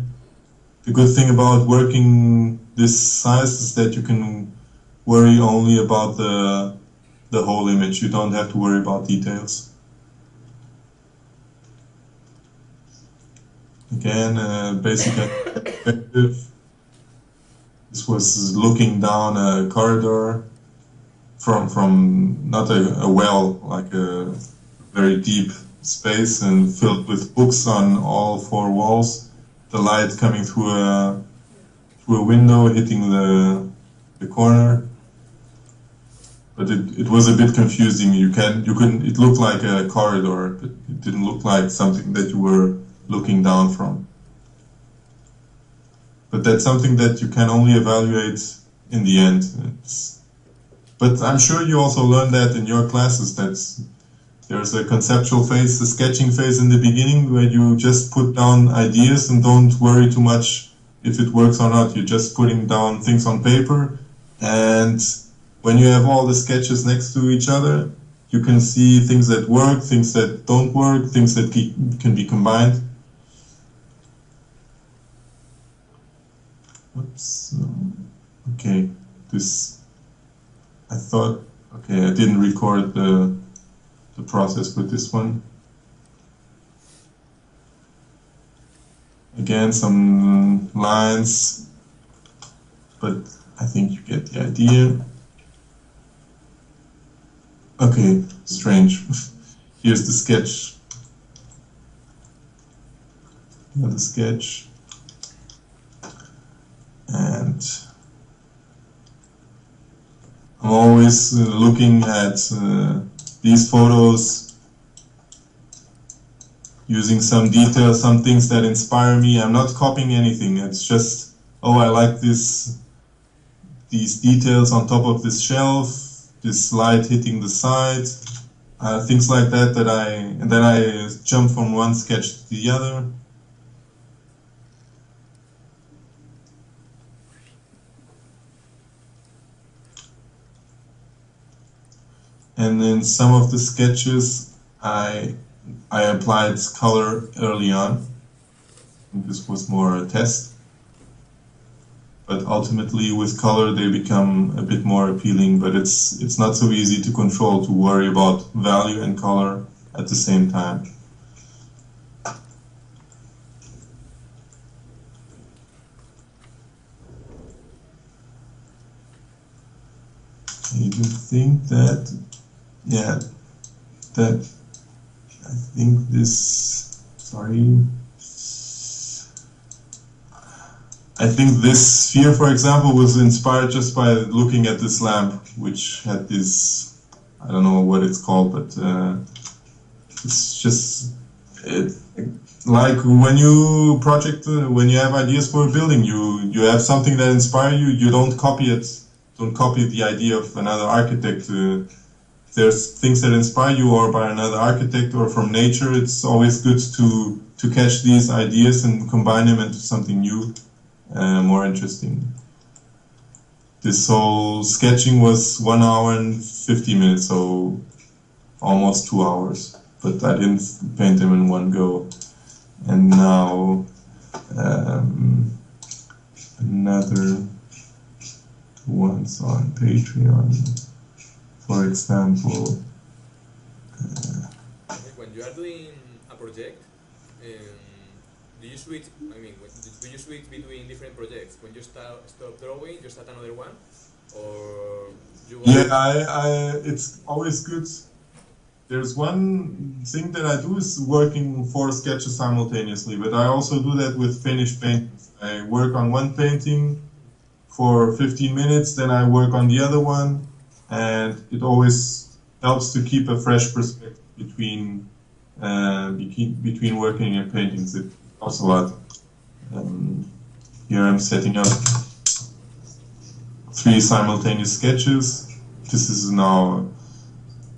The good thing about working this size is that you can worry only about the whole image. You don't have to worry about details. Again, basic perspective. This was looking down a corridor from not a well, like a very deep space, and filled with books on all four walls. The light coming through a window, hitting the corner. But it was a bit confusing. It looked like a corridor, but it didn't look like something that you were looking down from. But that's something that you can only evaluate in the end. But I'm sure you also learn that in your classes, that there's a conceptual phase, a sketching phase in the beginning, where you just put down ideas and don't worry too much if it works or not. You're just putting down things on paper, and when you have all the sketches next to each other, you can see things that work, things that don't work, things that can be combined. Oops. Okay, I didn't record the process with this one. Again, some lines, but I think you get the idea. Okay, strange. Here's the sketch. Another sketch. And I'm always looking at these photos, using some details, some things that inspire me. I'm not copying anything. It's just, oh, I like these details on top of this shelf, this light hitting the side. things like that. And then I jump from one sketch to the other. And in some of the sketches, I applied color early on. This was more a test. But ultimately, with color, they become a bit more appealing. But it's not so easy to control, to worry about value and color at the same time. I even think that, yeah, that I think this, sorry. I think this sphere, for example, was inspired just by looking at this lamp, which had this, I don't know what it's called, but it's just, like when you when you have ideas for a building, you have something that inspires you, you don't copy it, don't copy the idea of another architect. If there's things that inspire you or by another architect or from nature, it's always good to catch these ideas and combine them into something new. More interesting. This whole sketching was 1 hour and 50 minutes, so almost 2 hours. But I didn't paint them in one go. And now another ones on Patreon, for example. When you are doing a project, do you switch? I mean, do you switch between different projects? When you stop drawing, you start another one, or you? Yeah, it's always good. There's one thing that I do is working 4 sketches simultaneously, but I also do that with finished paintings. I work on one painting for 15 minutes, then I work on the other one, and it always helps to keep a fresh perspective between working and paintings. It helps a lot. Here I'm setting up 3 simultaneous sketches. This is now,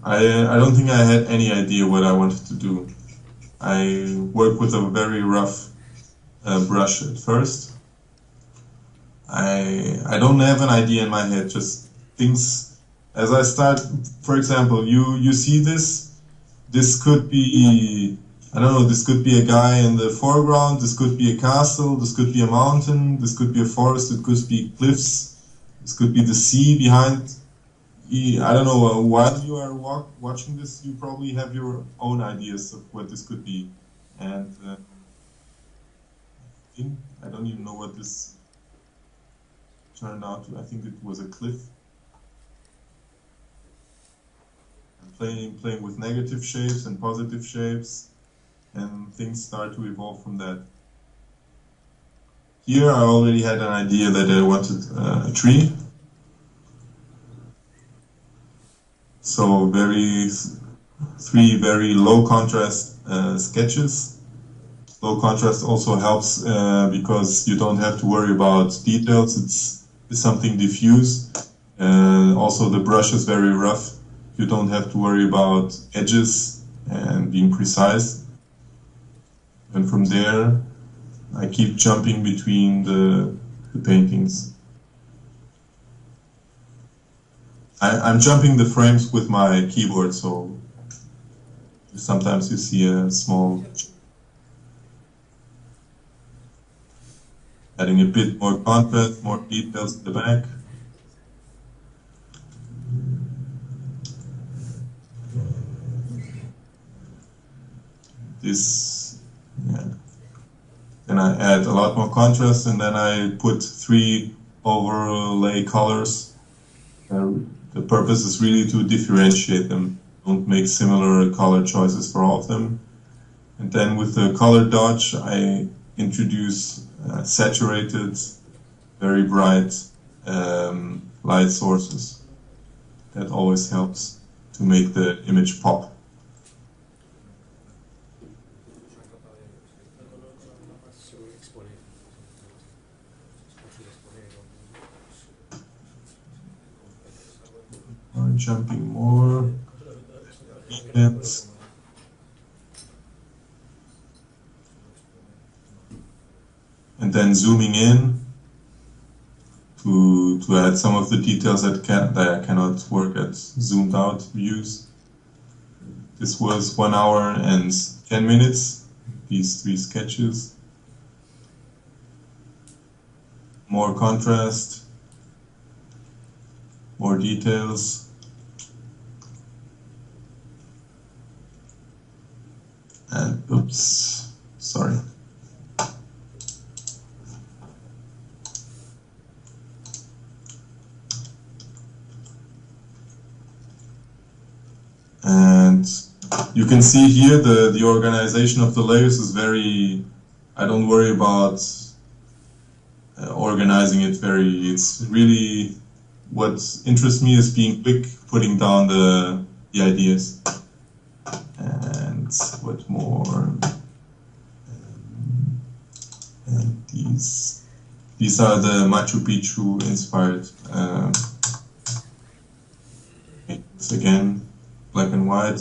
I don't think I had any idea what I wanted to do. I work with a very rough brush at first. I don't have an idea in my head, just things, as I start, for example, you see this could be, I don't know, this could be a guy in the foreground, this could be a castle, this could be a mountain, this could be a forest, it could be cliffs, this could be the sea behind. I don't know, while you are watching this, you probably have your own ideas of what this could be. And I don't even know what this turned out to. I think it was a cliff. I'm playing with negative shapes and positive shapes, and things start to evolve from that. Here I already had an idea that I wanted a tree. So 3 very low contrast sketches. Low contrast also helps because you don't have to worry about details. It's something diffuse. Also the brush is very rough. You don't have to worry about edges and being precise. And from there, I keep jumping between the paintings. I'm jumping the frames with my keyboard, so sometimes you see a small, adding a bit more contrast, more details in the back. This, yeah. Then I add a lot more contrast, and then I put 3 overlay colors. The purpose is really to differentiate them. Don't make similar color choices for all of them. And then with the color dodge, I introduce saturated, very bright light sources. That always helps to make the image pop. Jumping more. details. And then zooming in to add some of the details that I cannot work at zoomed out views. This was 1 hour and 10 minutes, these 3 sketches. More contrast, more details. And oops, sorry. And you can see here the organization of the layers is very, I don't worry about organizing it it's really, what interests me is being quick, putting down the ideas. And what more? And these are the Machu Picchu inspired. It's again black and white.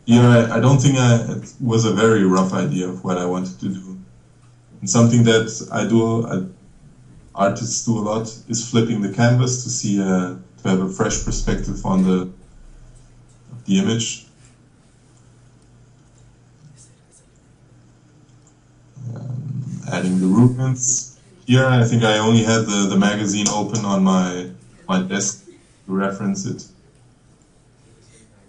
Yeah, I don't think it was a very rough idea of what I wanted to do. And something that artists do a lot is flipping the canvas to see, to have a fresh perspective on the image. Adding the ruins. Here I think I only had the magazine open on my desk to reference it.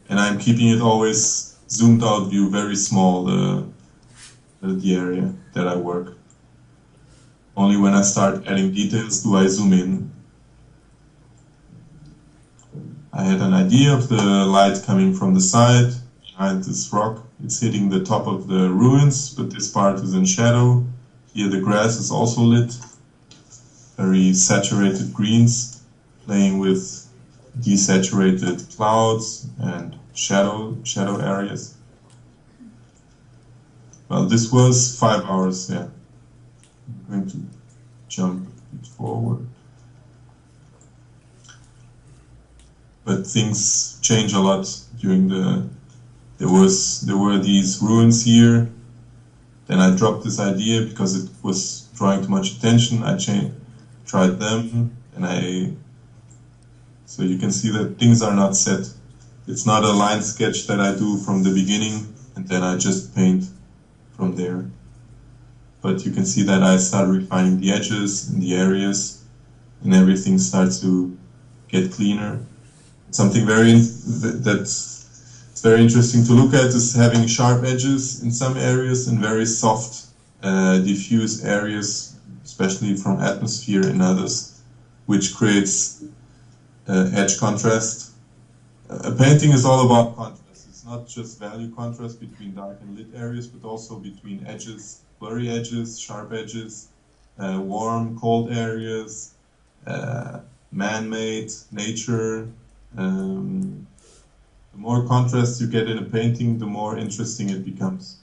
And I'm keeping it always zoomed out view, very small, the area that I work. Only when I start adding details do I zoom in. I had an idea of the light coming from the side, behind this rock. It's hitting the top of the ruins, but this part is in shadow. Here the grass is also lit. Very saturated greens, playing with desaturated clouds and shadow areas. Well, this was 5 hours, yeah. I'm going to jump a bit forward. But things change a lot during there were these ruins here. Then I dropped this idea because it was drawing too much attention. I tried them, and so you can see that things are not set. It's not a line sketch that I do from the beginning and then I just paint from there. But you can see that I start refining the edges and the areas, and everything starts to get cleaner. Something that's very interesting to look at is having sharp edges in some areas and very soft, diffuse areas, especially from atmosphere in others, which creates edge contrast. A painting is all about contrast. It's not just value contrast between dark and lit areas, but also between edges, blurry edges, sharp edges, warm, cold areas, man-made, nature. The more contrast you get in a painting, the more interesting it becomes.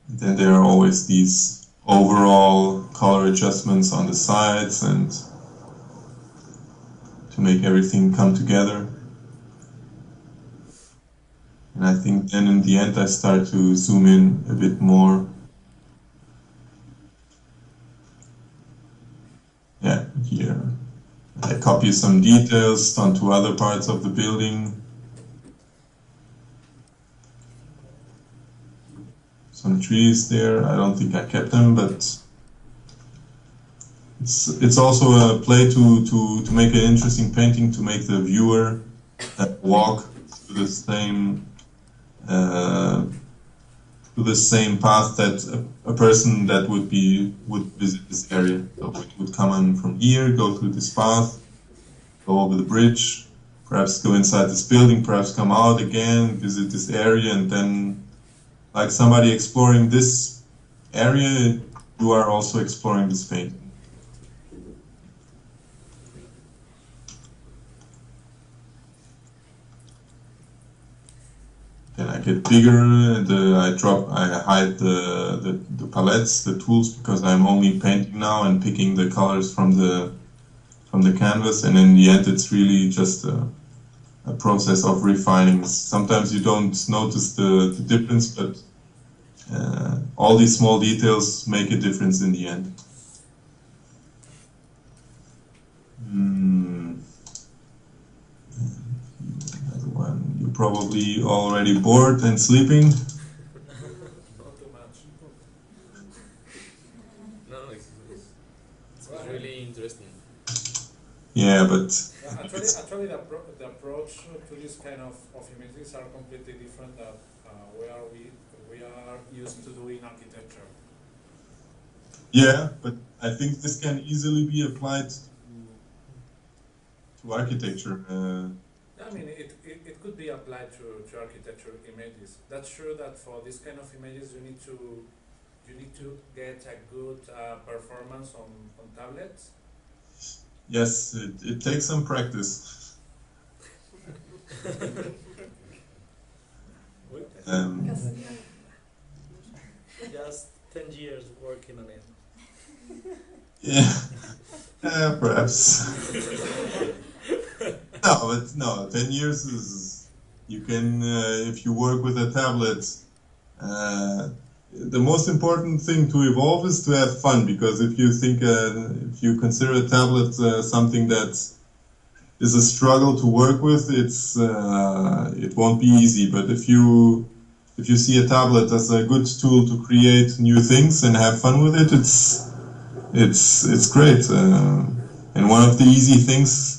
And then there are always these overall color adjustments on the sides and to make everything come together. And I think then in the end I start to zoom in a bit more. Yeah, here I copy some details onto other parts of the building. Some trees there, I don't think I kept them, but it's also a play to make an interesting painting, to make the viewer walk through the same path that a person that would visit this area. So it would come in from here, go through this path, go over the bridge, perhaps go inside this building, perhaps come out again, visit this area, and then, like somebody exploring this area, you are also exploring this painting. can I get bigger? I hide the palettes, the tools, because I'm only painting now and picking the colors from the canvas. And in the end, it's really just a process of refining. Sometimes you don't notice the difference, but all these small details make a difference in the end. Another one. You're probably already bored and sleeping. Not too much. No, it's really interesting. Yeah, but Actually, the approach to this kind of images are completely different than we are used to doing architecture. yeah, but I think this can easily be applied to architecture. I mean, it could be applied to architecture images. That's true that for this kind of images you need to get a good performance on tablets. Yes, it takes some practice. Just 10 years working on it. Yeah, perhaps. No, 10 years is, you can, if you work with a tablet, the most important thing to evolve is to have fun, because if you consider a tablet something that is a struggle to work with, it won't be easy. But if you see a tablet as a good tool to create new things and have fun with it, it's great. And one of the easy things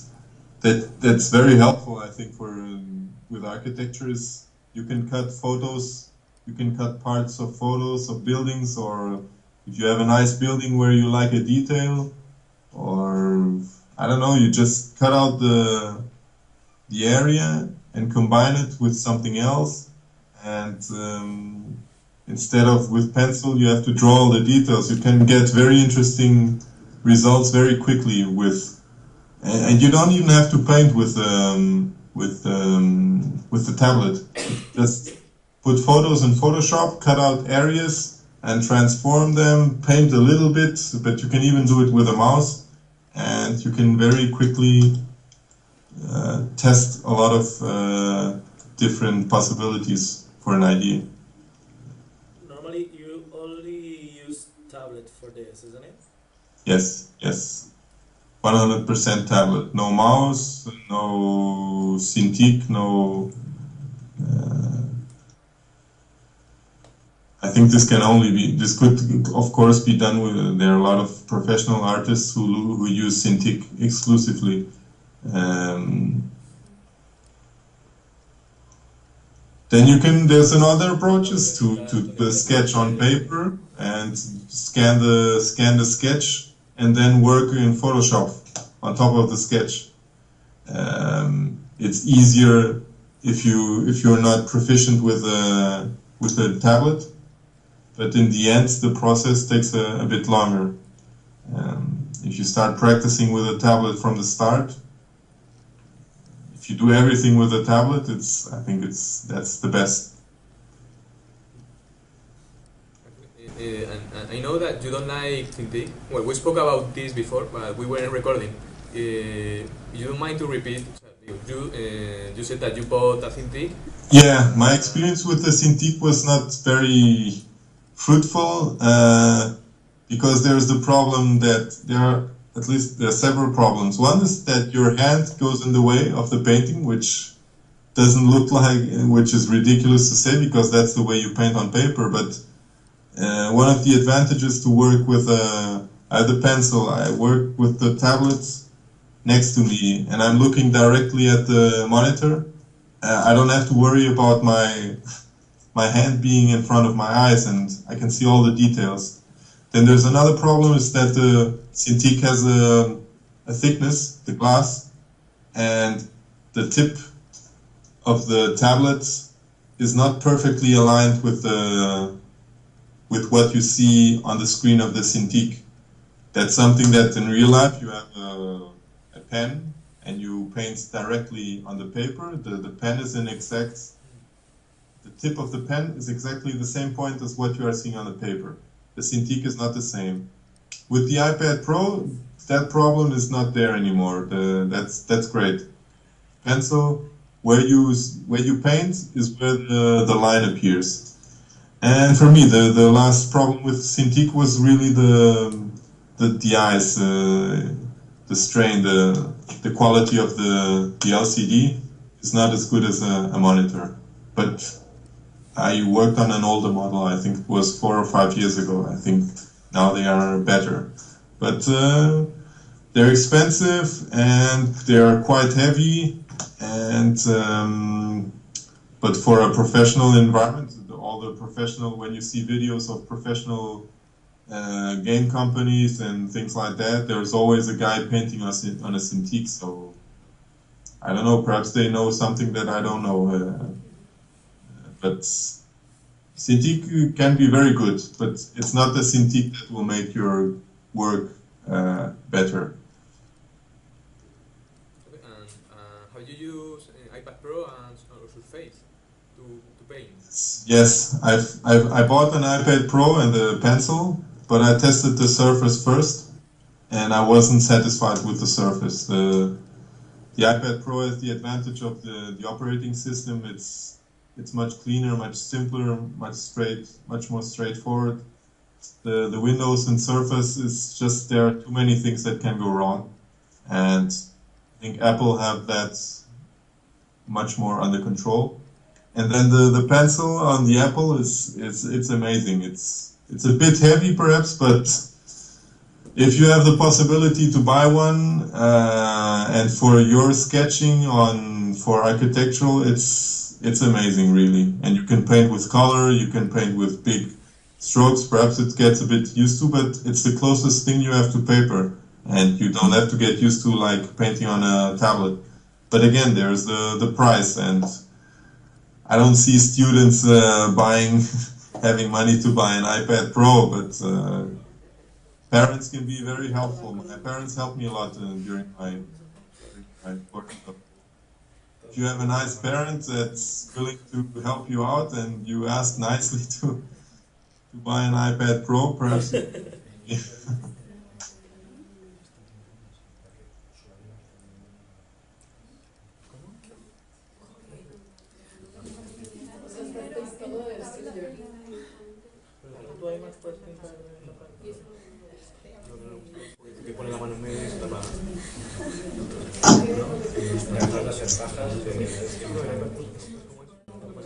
that's very helpful, I think, with architecture is you can cut photos. You can cut parts of photos of buildings, or if you have a nice building where you like a detail, or I don't know, you just cut out the area and combine it with something else. And instead of with pencil, you have to draw all the details. You can get very interesting results very quickly and you don't even have to paint with the tablet. Just put photos in Photoshop, cut out areas and transform them, paint a little bit, but you can even do it with a mouse, and you can very quickly test a lot of different possibilities for an idea. Normally you only use tablet for this, isn't it? Yes. 100% tablet. No mouse, no Cintiq, no... I think this could of course be done with, there are a lot of professional artists who use Cintiq exclusively. Then there's another approaches to sketch on paper and scan the sketch and then work in Photoshop on top of the sketch. It's easier if you're not proficient with a tablet. But in the end, the process takes a bit longer. If you start practicing with a tablet from the start, if you do everything with a tablet, I think that's the best. And I know that you don't like Cintiq. Well, we spoke about this before, but we weren't recording. You don't mind to repeat? You said that you bought a Cintiq? Yeah, my experience with the Cintiq was not very fruitful, because there's the problem that there are several problems. One is that your hand goes in the way of the painting, which doesn't look like, which is ridiculous to say because that's the way you paint on paper. But one of the advantages to work with the pencil, I work with the tablets next to me, and I'm looking directly at the monitor. I don't have to worry about my hand being in front of my eyes, and I can see all the details. Then there's another problem, is that the Cintiq has a thickness, the glass, and the tip of the tablet is not perfectly aligned with what you see on the screen of the Cintiq. That's something that in real life you have a pen and you paint directly on the paper. The pen is in exact the tip of the pen is exactly the same point as what you are seeing on the paper. The Cintiq is not the same. With the iPad Pro, that problem is not there anymore. That's great. Pencil, where you paint is where the line appears. And for me, the last problem with Cintiq was really the eyes, the strain, the quality of the LCD is not as good as a monitor. But I worked on an older model, I think it was 4 or 5 years ago. I think now they are better. But they're expensive and they are quite heavy. And but for a professional environment, all the professional, when you see videos of professional game companies and things like that, there's always a guy painting on a Cintiq. So I don't know, perhaps they know something that I don't know. But Cintiq can be very good, but it's not the Cintiq that will make your work better. Okay, and how do you use iPad Pro and Surface to paint? Yes, I bought an iPad Pro and a pencil, but I tested the Surface first, and I wasn't satisfied with the Surface. The iPad Pro has the advantage of the operating system. It's much cleaner, much simpler, much more straightforward. The Windows and Surface is just, there are too many things that can go wrong, and I think Apple have that much more under control. And then the pencil on the Apple it's amazing. It's a bit heavy perhaps, but if you have the possibility to buy one and for your sketching for architectural, it's amazing really. And you can paint with color, you can paint with big strokes. Perhaps it gets a bit used to, but it's the closest thing you have to paper, and you don't have to get used to like painting on a tablet. But again, there's the price, and I don't see students having money to buy an iPad Pro, but parents can be very helpful. My parents helped me a lot during my work. If you have a nice parent that's willing to help you out and you ask nicely to buy an iPad Pro, perhaps.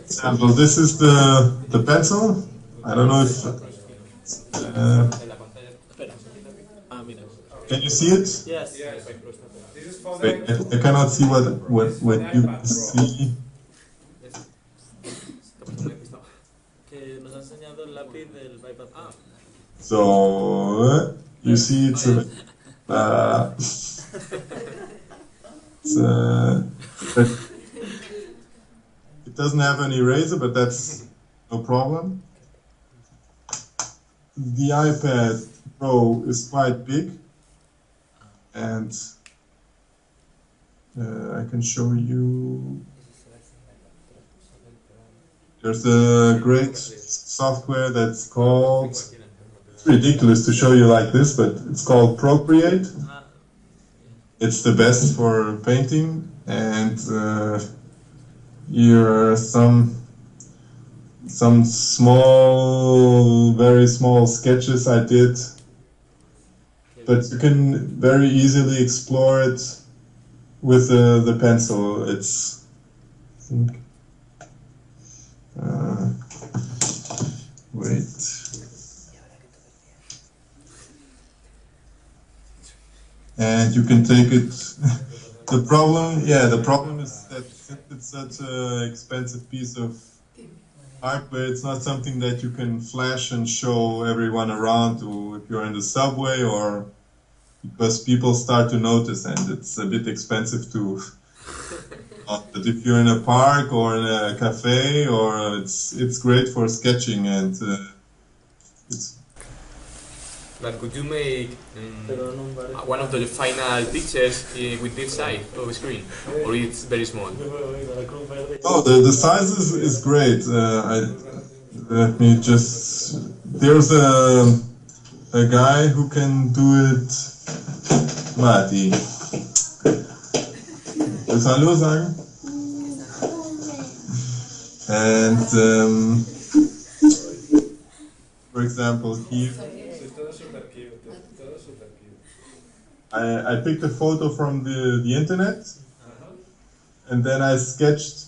Example, this is the pencil. I don't know if can you see it? Yes. Wait, I cannot see what you see. Que nos ha enseñado el lápiz del iPad. So you see it's it doesn't have an eraser, but that's no problem. The iPad Pro is quite big, and I can show you. There's a great software that's called, it's ridiculous to show you like this, but it's called Procreate. It's the best for painting, and here are some small, very small sketches I did, but you can very easily explore it with the pencil. It's, I think, wait. And you can take it. The problem is that since it's such an expensive piece of hardware, it's not something that you can flash and show everyone around to if you're in the subway, or because people start to notice, and it's a bit expensive to. But if you're in a park or in a cafe, or it's great for sketching, and it's But could you make one of the final pictures with this size of the screen, or it's very small? Oh, the size is great. Let me just. There's a guy who can do it. Mati. Willst du Hallo sagen? And for example, here. I picked a photo from the internet, and then I sketched.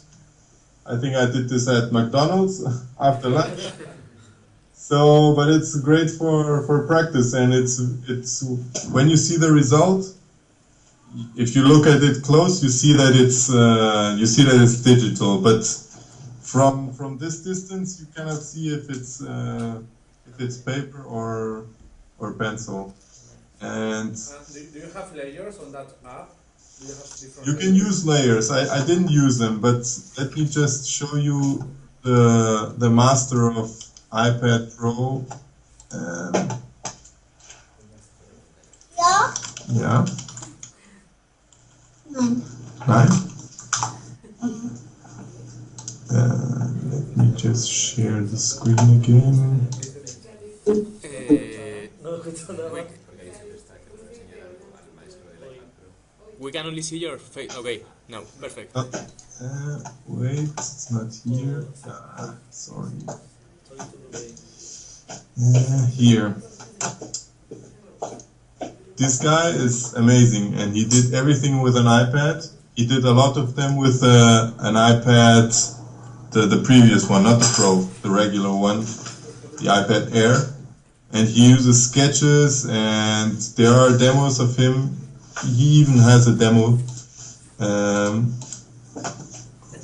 I think I did this at McDonald's after lunch. So, but it's great for practice, and it's when you see the result. If you look at it close, you see that it's digital. But from this distance, you cannot see if it's paper or pencil. And do you have layers on that app? Do you have different you can use layers. I didn't use them, but let me just show you the master of iPad Pro. Yeah. Nein. Let me just share the screen again. We can only see your face. Okay, no, perfect. Wait, it's not here. Sorry. Here. This guy is amazing, and he did everything with an iPad. He did a lot of them with an iPad, the previous one, not the Pro, the regular one, the iPad Air. And he uses sketches, and there are demos of him. He even has a demo.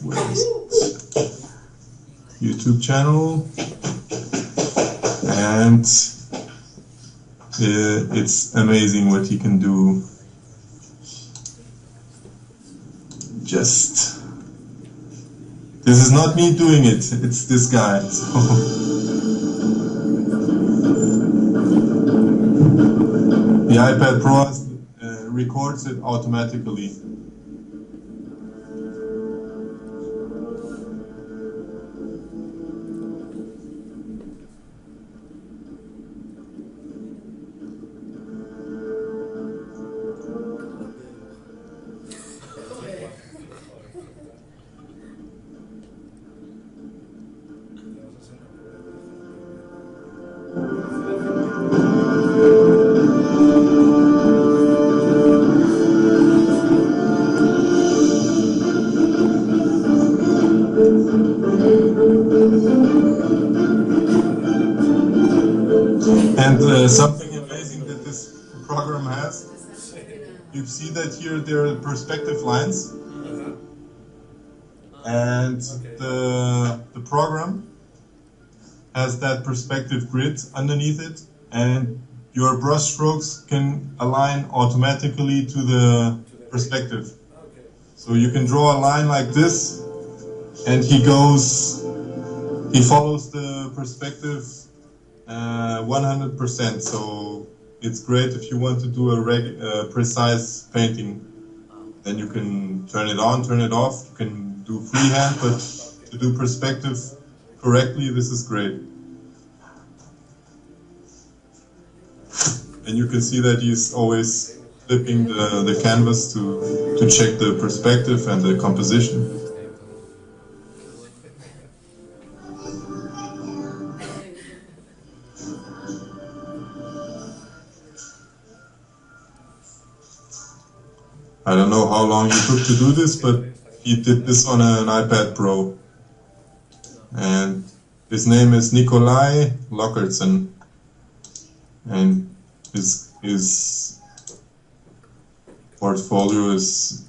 Where is it? YouTube channel, and it's amazing what he can do. This is not me doing it, it's this guy. So. The iPad Pro records it automatically. And something amazing that this program has, you see that here there are perspective lines, and the program has that perspective grid underneath it, and your brush strokes can align automatically to the perspective. So you can draw a line like this, and he follows the perspective 100%. So it's great if you want to do a precise painting. Then you can turn it on, turn it off. You can do freehand, but to do perspective correctly, this is great. And you can see that he's always flipping the canvas to check the perspective and the composition. I don't know how long he took to do this, but he did this on an iPad Pro. And his name is Nikolai Lockertson. And his portfolio is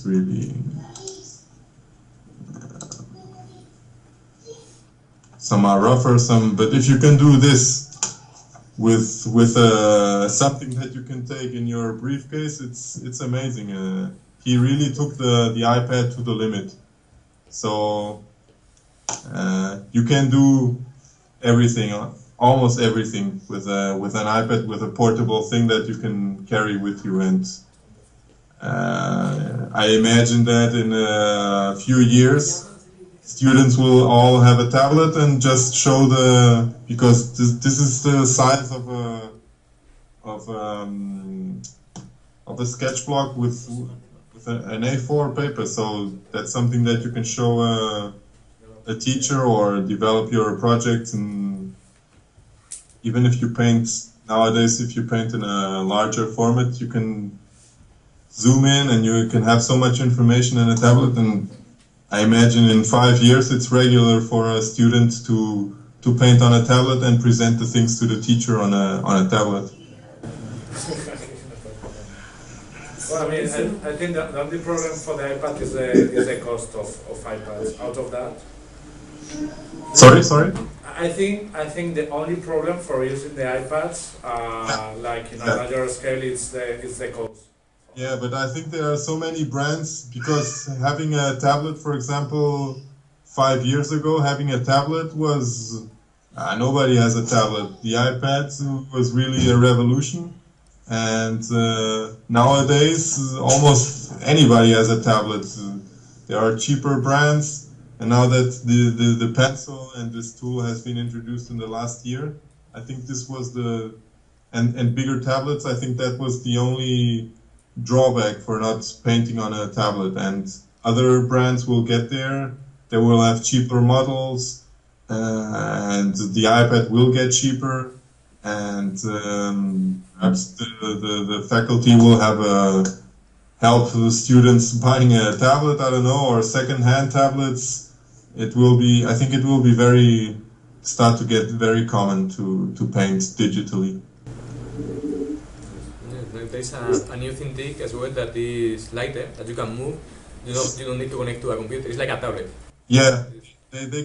really some are rougher, but if you can do this with something that you can take in your briefcase, it's amazing. He really took the iPad to the limit. So you can do everything almost everything with an iPad, with a portable thing that you can carry with you. And I imagine that in a few years, students will all have a tablet and just show because this is the size of a sketch block with an A4 paper. So that's something that you can show a teacher or develop your project. And even if you paint nowadays, if you paint in a larger format, you can zoom in and you can have so much information in a tablet. And I imagine in 5 years it's regular for a student to paint on a tablet and present the things to the teacher on a tablet. Well, I mean, I think the only problem for the iPad is the cost of iPads. Out of that, Sorry. I think the only problem for using the iPads, like in a larger scale, is the cost. Yeah, but I think there are so many brands, because having a tablet, for example, 5 years ago, having a tablet was nobody has a tablet. The iPad was really a revolution. And nowadays, almost anybody has a tablet. There are cheaper brands, and now that the pencil and this tool has been introduced in the last year, I think this was and bigger tablets, I think that was the only drawback for not painting on a tablet. And other brands will get there. They will have cheaper models, and the iPad will get cheaper. And perhaps the faculty will have help the students buying a tablet, I don't know, or second-hand tablets. I think it will be start to get very common to paint digitally. There's a new Cintiq as well that is lighter, that you can move. You don't need to connect to a computer. It's like a tablet. Yeah. They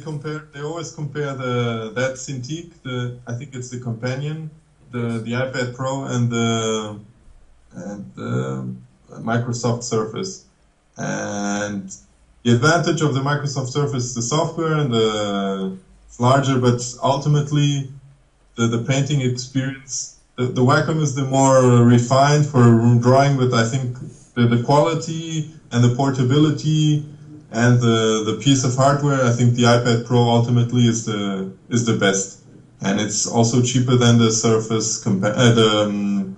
always compare that Cintiq, I think it's the companion, the iPad Pro and the Microsoft Surface. And the advantage of the Microsoft Surface is the software and it's larger, but ultimately the painting experience, the Wacom is the more refined for drawing, but I think the quality and the portability and the piece of hardware, I think the iPad Pro ultimately is the best, and it's also cheaper than the Surface the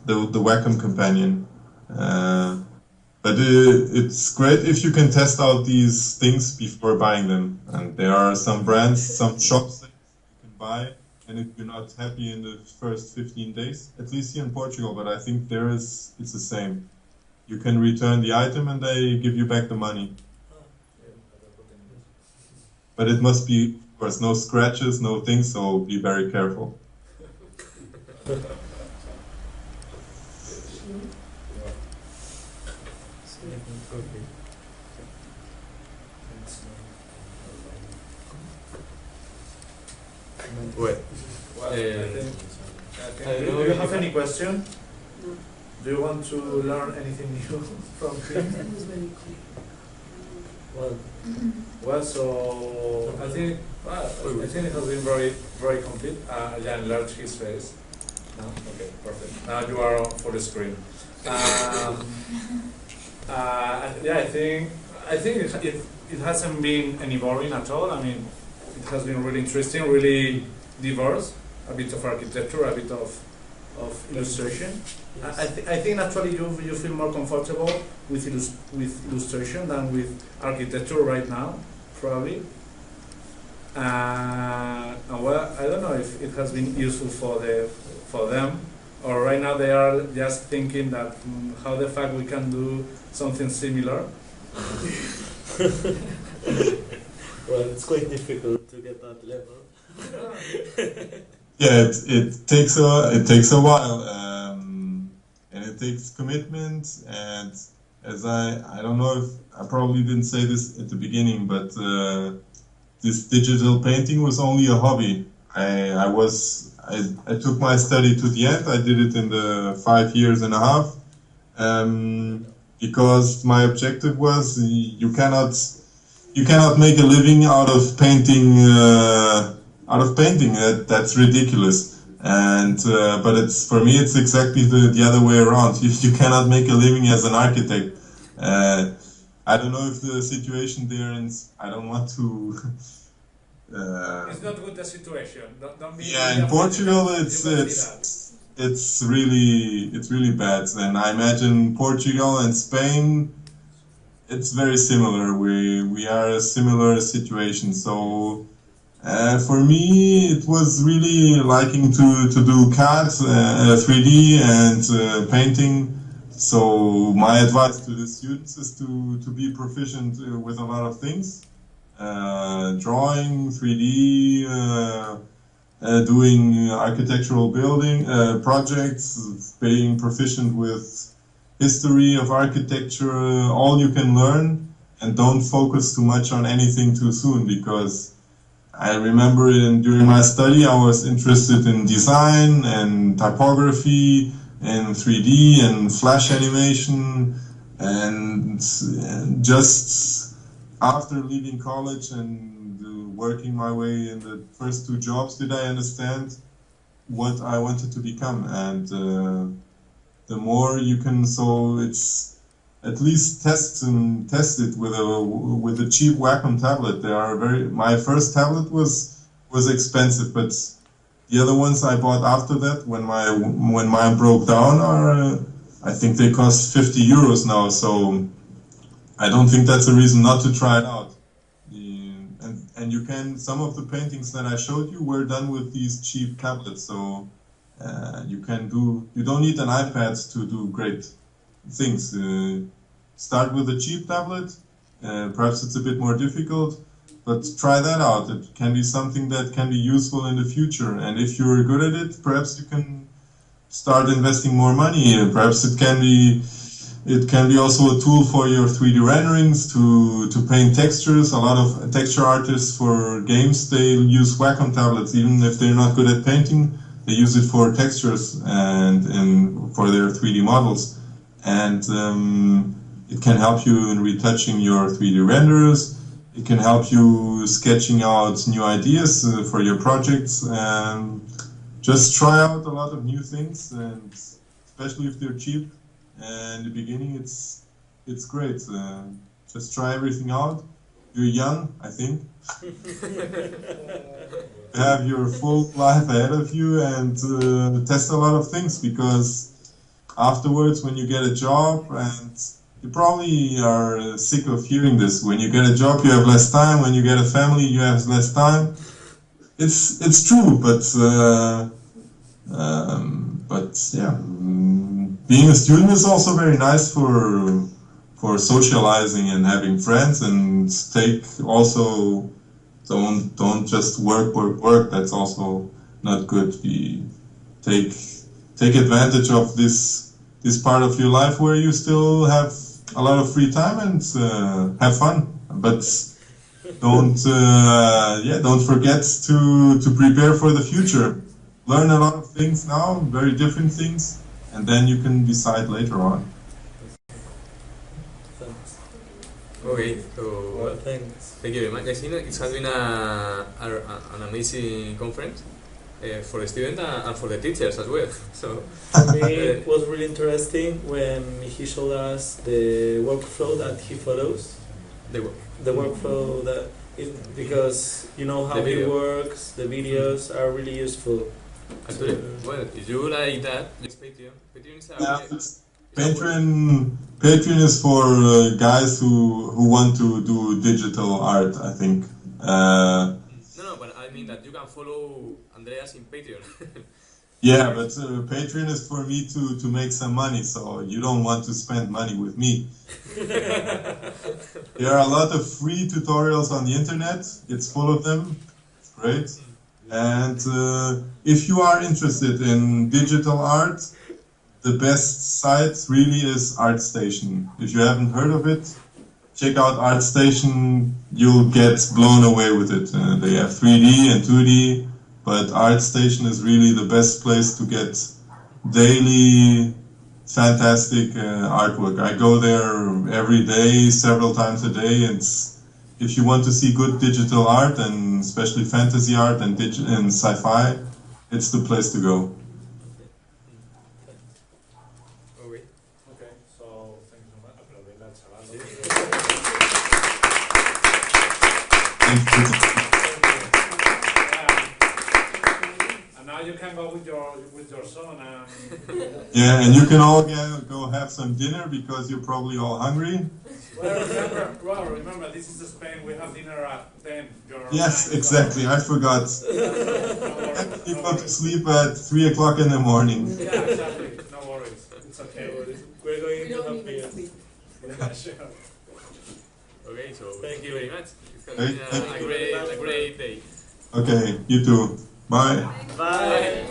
Wacom companion. But it's great if you can test out these things before buying them. And there are some brands, some shops that you can buy, and if you're not happy in the first 15 days, at least here in Portugal, but I think it's the same. You can return the item and they give you back the money. But it must be, of course, no scratches, no things, so be very careful. Do you have any question? Do you want to learn anything new from him? Well, so I think it has been very, very complete. Jan enlarged his face. No? Okay, perfect. Now you are on for the screen. Yeah, I think it hasn't been any boring at all. I mean, it has been really interesting, really diverse. A bit of architecture, a bit of illustration. Yes. I think actually you feel more comfortable with illustration than with architecture right now, probably. Well, I don't know if it has been useful for them, or right now they are just thinking that how the fuck we can do something similar. Well, it's quite difficult to get that level. Yeah, it takes a while, and it takes commitment. And as I don't know if I probably didn't say this at the beginning, but this digital painting was only a hobby. I took my study to the end. I did it in the 5 years and a half, because my objective was you cannot make a living out of painting out of painting. That's ridiculous. And but it's, for me, it's exactly the other way around. You cannot make a living as an architect. I don't know if the situation there is, I don't want to. It's not good, the situation. Don't be yeah, in Portugal it's really bad. And I imagine Portugal and Spain, it's very similar. We are a similar situation. So for me, it was really liking to do CAD, 3D, and painting. So my advice to the students is to be proficient with a lot of things. Drawing, 3D, doing architectural building projects, being proficient with history of architecture, all you can learn, and don't focus too much on anything too soon, because I remember during my study I was interested in design and typography and 3D and flash animation, and just after leaving college and working my way in the first 2 jobs did I understand what I wanted to become. And the more you can, so it's at least test it with a cheap Wacom tablet. They are my first tablet was expensive, but the other ones I bought after that, when mine broke down, are I think they cost 50 euros now. So I don't think that's a reason not to try it out. And you can, some of the paintings that I showed you were done with these cheap tablets. So you don't need an iPad to do great things. Start with a cheap tablet. Perhaps it's a bit more difficult, but try that out. It can be something that can be useful in the future. And if you're good at it, perhaps you can start investing more money. Perhaps it can be also a tool for your 3D renderings to paint textures. A lot of texture artists for games, they use Wacom tablets, even if they're not good at painting. They use it for textures and for their 3D models. And it can help you in retouching your 3D renders. It can help you sketching out new ideas for your projects. Just try out a lot of new things, and especially if they're cheap. And in the beginning, it's great. Just try everything out. You're young, I think. You have your full life ahead of you, and test a lot of things, because afterwards, when you get a job, and you probably are sick of hearing this, when you get a job, you have less time. When you get a family, you have less time. It's true, but yeah. Being a student is also very nice for socializing and having friends, and don't just work. That's also not good. Take advantage of this part of your life where you still have a lot of free time, and have fun. But don't forget to prepare for the future. Learn a lot of things now, very different things. And then you can decide later on. Thanks. Okay, so Well, thanks. thank you very much. I think it has been an amazing conference for the students and for the teachers as well. So For me, it was really interesting when he showed us the workflow that he follows. The workflow that because you know how The he video. works. The videos are really useful. actually, well, if you like that, use Patreon. Patreon is Patreon is for guys who want to do digital art, I think. No, but I mean that you can follow Andreas in Patreon. Yeah, but Patreon is for me to make some money, so you don't want to spend money with me. There are a lot of free tutorials on the internet. It's full of them. It's great. And if you are interested in digital art, the best site really is ArtStation. If you haven't heard of it, check out ArtStation. You'll get blown away with it. They have 3D and 2D, but ArtStation is really the best place to get daily fantastic artwork. I go there every day, several times a day. if you want to see good digital art, and especially fantasy art and sci-fi, it's the place to go. Okay, so thank you so much. And now you can go with your son and yeah, and you can all go have some dinner because you're probably all hungry. Remember, this is Spain. We have dinner at 10. Yes, exactly. I forgot. You go to sleep at 3 o'clock in the morning. Yeah, exactly. No worries. It's okay. We're going to have beer. Yeah, sure. Okay, so thank you very much. It's Hey, been a great day. Okay, you too. Bye. Bye.